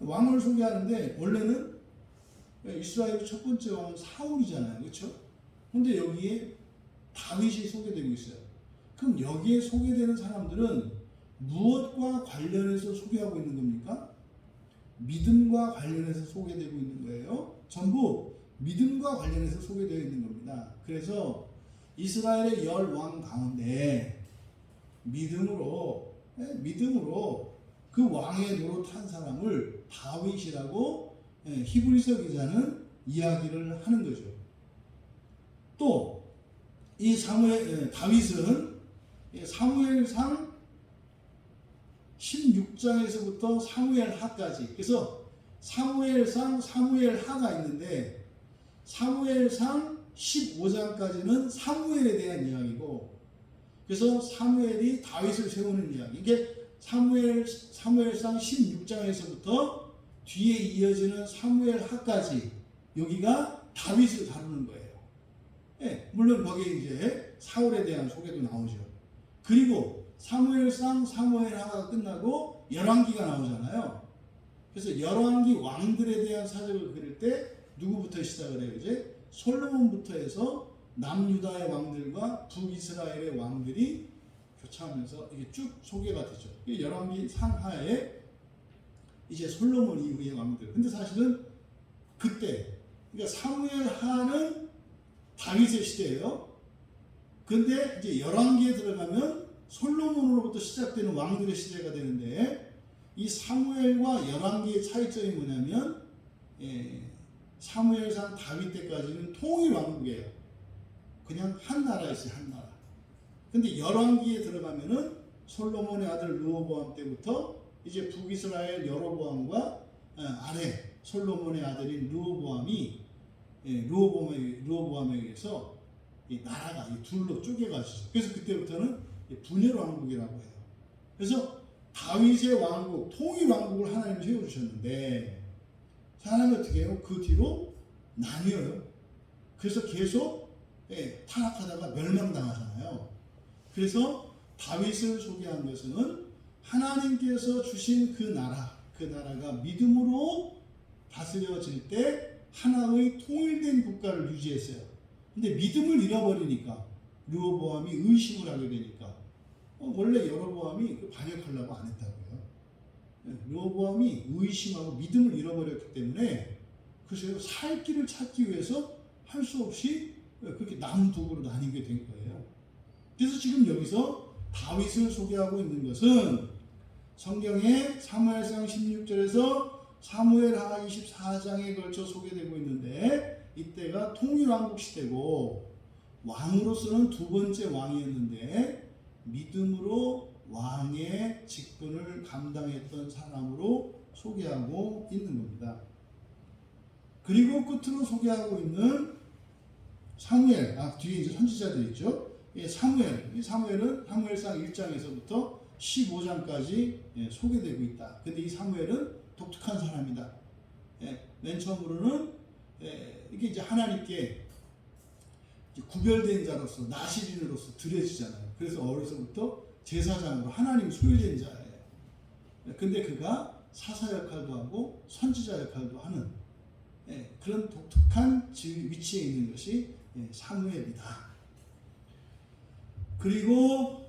왕을 소개하는데 원래는 이스라엘 첫 번째 왕은 사울이잖아요. 그렇죠? 근데 여기에 다윗이 소개되고 있어요. 그럼 여기에 소개되는 사람들은 무엇과 관련해서 소개하고 있는 겁니까? 믿음과 관련해서 소개되고 있는 거예요. 전부 믿음과 관련해서 소개되어 있는 겁니다. 그래서 이스라엘의 10왕 가운데 믿음으로 그 왕의 노릇한 사람을 다윗이라고 히브리서 기자는 이야기를 하는 거죠. 또 이 다윗은 사무엘상 16장에서부터 사무엘하까지, 그래서 사무엘상, 사무엘하가 있는데 사무엘상 15장까지는 사무엘에 대한 이야기고, 그래서 사무엘이 다윗을 세우는 이야기. 이게 사무엘상 16장에서부터 뒤에 이어지는 사무엘하까지 여기가 다윗을 다루는 거예요. 예, 물론 거기에 이제 사울에 대한 소개도 나오죠. 그리고 사무엘상, 사무엘하가 끝나고 열왕기가 나오잖아요. 그래서 열왕기 왕들에 대한 사적을 그릴 때 누구부터 시작을 해요? 이제 솔로몬부터 해서 남유다의 왕들과 북이스라엘의 왕들이 교차하면서 이게 쭉 소개가 되죠. 열왕기 상하에 이제 솔로몬 이후의 왕들. 근데 사실은 그때, 그러니까 사무엘하는 다윗의 시대예요. 근데 이제 열왕기에 들어가면 솔로몬으로부터 시작되는 왕들의 시대가 되는데, 이 사무엘과 열왕기의 차이점이 뭐냐면, 사무엘상 다윗 때까지는 통일 왕국이에요. 그냥 한 나라였어요, 한 나라. 근데 열왕기에 들어가면은 솔로몬의 아들 르호보암 때부터 이제 북이스라엘 여로보암과 아래 솔로몬의 아들인 르호보암이 르호보암에 의해서 이 나라가 이 둘로 쪼개가지죠. 그래서 그때부터는 분열 왕국이라고 해요. 그래서 다윗의 왕국, 통일 왕국을 하나님이 세워주셨는데 하나님이 어떻게 해요? 그 뒤로 나뉘어요. 그래서 계속 타락하다가 멸망당하잖아요. 그래서 다윗을 소개한 것은 하나님께서 주신 그 나라가 믿음으로 다스려질 때 하나의 통일된 국가를 유지했어요. 근데 믿음을 잃어버리니까 르호보암이 의심을 하게 되니까 원래 여로보암이 반역하려고 안 했다고요. 르호보암이 의심하고 믿음을 잃어버렸기 때문에 그래서 살 길을 찾기 위해서 할 수 없이 그렇게 남북으로 나뉘게 된 거예요. 그래서 지금 여기서 다윗을 소개하고 있는 것은 성경의 사무엘상 16절에서 사무엘하 24장에 걸쳐 소개되고 있는데 이때가 통일왕국 시대고 왕으로서는 두 번째 왕이었는데 믿음으로 왕의 직분을 감당했던 사람으로 소개하고 있는 겁니다. 그리고 끝으로 소개하고 있는 사무엘, 뒤에 이제 선지자들 있죠. 사무엘은 사무엘상 1장에서부터 15장까지 소개되고 있다. 근데 이 사무엘은 독특한 사람이다. 맨 처음으로는 이게 이제 하나님께 구별된 자로서 나시린으로서 드려지잖아요. 그래서 어려서부터 제사장으로 하나님 소유된 자예요. 근데 그가 사사 역할도 하고 선지자 역할도 하는 그런 독특한 위치에 있는 것이 사무엘이다. 그리고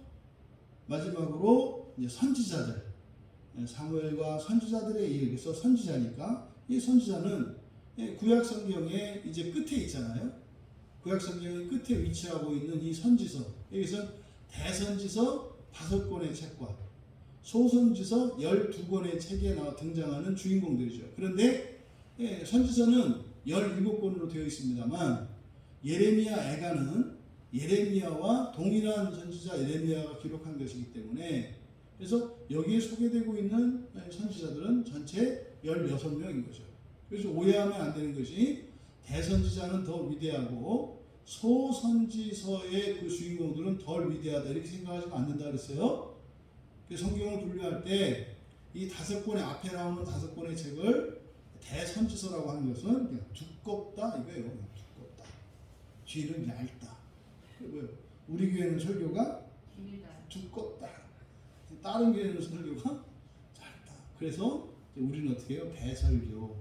마지막으로 이제 선지자들, 사무엘과 선지자들의 일, 그래서 선지자니까 이 선지자는 구약 성경의 이제 끝에 있잖아요. 구약 성경의 끝에 위치하고 있는 이 선지서, 여기서 대선지서 5권의 책과 소선지서 12권의 책에 등장하는 주인공들이죠. 그런데 선지서는 17권으로 되어 있습니다만 예레미야 애가는 예레미야와 동일한 선지자 예레미야가 기록한 것이기 때문에 그래서 여기에 소개되고 있는 선지자들은 전체 16명인 거죠. 그래서 오해하면 안 되는 것이 대선지자는 더 위대하고 소선지서의 그 주인공들은 덜 위대하다 이렇게 생각하시면 안 된다 그랬어요. 성경을 분류할 때 이 5권의 앞에 나오는 5권의 책을 대선지서라고 하는 것은 그냥 두껍다 이거예요. 그냥 두껍다. 뒤는 얇다. 우리 교회는 설교가 두껍다. 다른 교회는 설교가 짧다. 그래서 우리는 어떻게 해요? 대설교.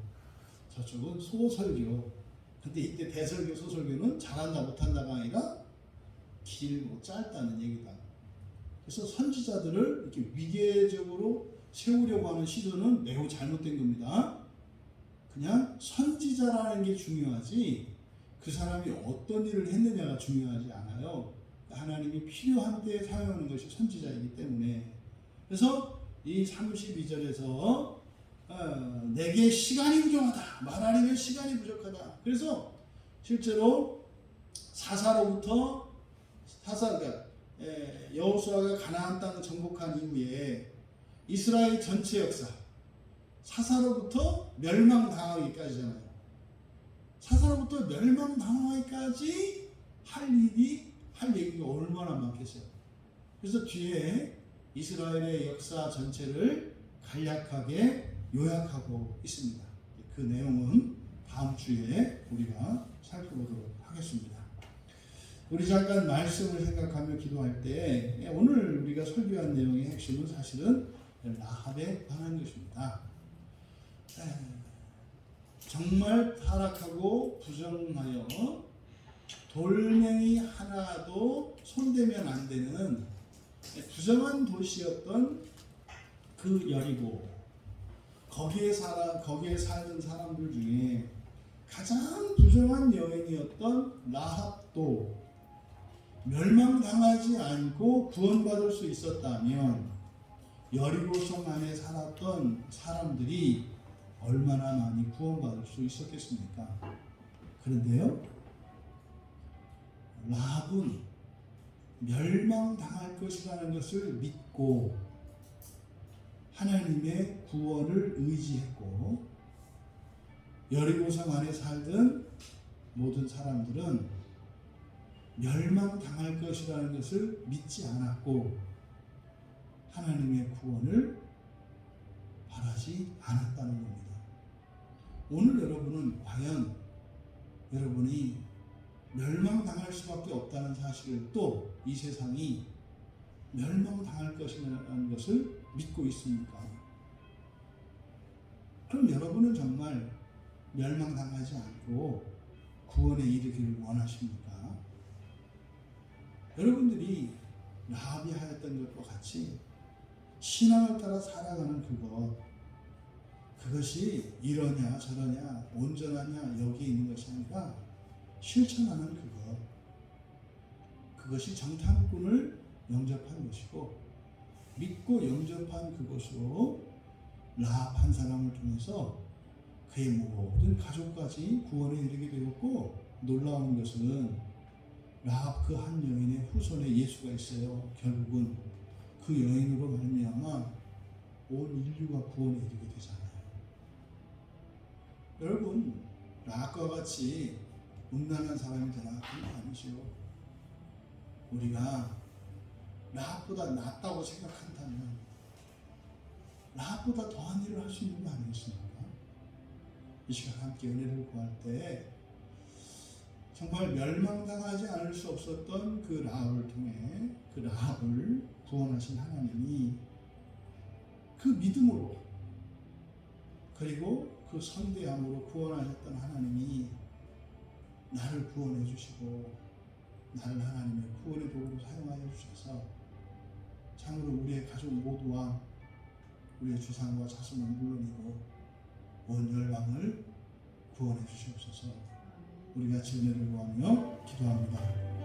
저쪽은 소설교. 근데 이때 대설교, 소설교는 잘한다, 못한다가 아니라 길고 짧다는 얘기다. 그래서 선지자들을 이렇게 위계적으로 세우려고 하는 시도는 매우 잘못된 겁니다. 그냥 선지자라는 게 중요하지 그 사람이 어떤 일을 했느냐가 중요하지 않아요. 하나님이 필요한 때 사용하는 것이 선지자이기 때문에. 그래서 이 32절에서 내게 시간이 부족하다. 말하려면 시간이 부족하다. 그래서 실제로 여호수아가 가나안 땅을 정복한 이후에 이스라엘 전체 역사 사사로부터 멸망당하기까지잖아요. 사사로부터 멸망당하기까지 할 얘기가 얼마나 많겠어요. 그래서 뒤에 이스라엘의 역사 전체를 간략하게 요약하고 있습니다. 그 내용은 다음 주에 우리가 살펴보도록 하겠습니다. 우리 잠깐 말씀을 생각하며 기도할 때 오늘 우리가 설교한 내용의 핵심은 사실은 라합에 관한 것입니다. 정말 타락하고 부정하여 돌멩이 하나도 손대면 안 되는 부정한 도시였던 그 여리고 거기에 살던 사람들 중에 가장 부정한 여인이었던 라합도 멸망당하지 않고 구원받을 수 있었다면 여리고성 안에 살았던 사람들이 얼마나 많이 구원받을 수 있었겠습니까? 그런데요, 라합은 멸망당할 것이라는 것을 믿고 하나님의 구원을 의지했고 여리고성 안에 살던 모든 사람들은 멸망당할 것이라는 것을 믿지 않았고 하나님의 구원을 바라지 않았다는 겁니다. 오늘 여러분은 과연 여러분이 멸망당할 수밖에 없다는 사실을 또 이 세상이 멸망당할 것이라는 것을 믿고 있습니까? 그럼 여러분은 정말 멸망당하지 않고 구원에 이르기를 원하십니까? 여러분들이 라합이 하였던 것과 같이 신앙을 따라 살아가는 그것이 이러냐 저러냐 온전하냐 여기에 있는 것이 아니라 실천하는 그것이 정탐꾼을 영접한 것이고 믿고 영접한 그것으로 라합 한 사람을 통해서 그의 모든 가족까지 구원에 이르게 되었고, 놀라운 것은 라합 그 한 여인의 후손에 예수가 있어요. 결국은 그 여인으로 말미암아 온 인류가 구원에 이르게 되잖아요. 여러분, 라합과 같이 음란한 사람이 되나? 그건 아니죠. 우리가 라합보다 낫다고 생각한다면 라합보다 더한 일을 할 수 있는 거 아니겠습니까? 이 시간 함께 은혜를 구할 때 정말 멸망당하지 않을 수 없었던 그 라합을 통해 그 라합을 구원하신 하나님이 그 믿음으로 그리고 그 선대함으로 구원하셨던 하나님이 나를 구원해 주시고 나를 하나님의 구원의 도구로 사용하여 주셔서 참으로 우리의 가족 모두와 우리의 주상과 자손은 물론이고 온 열방을 구원해 주시옵소서. 우리가 은혜를 구하며 기도합니다.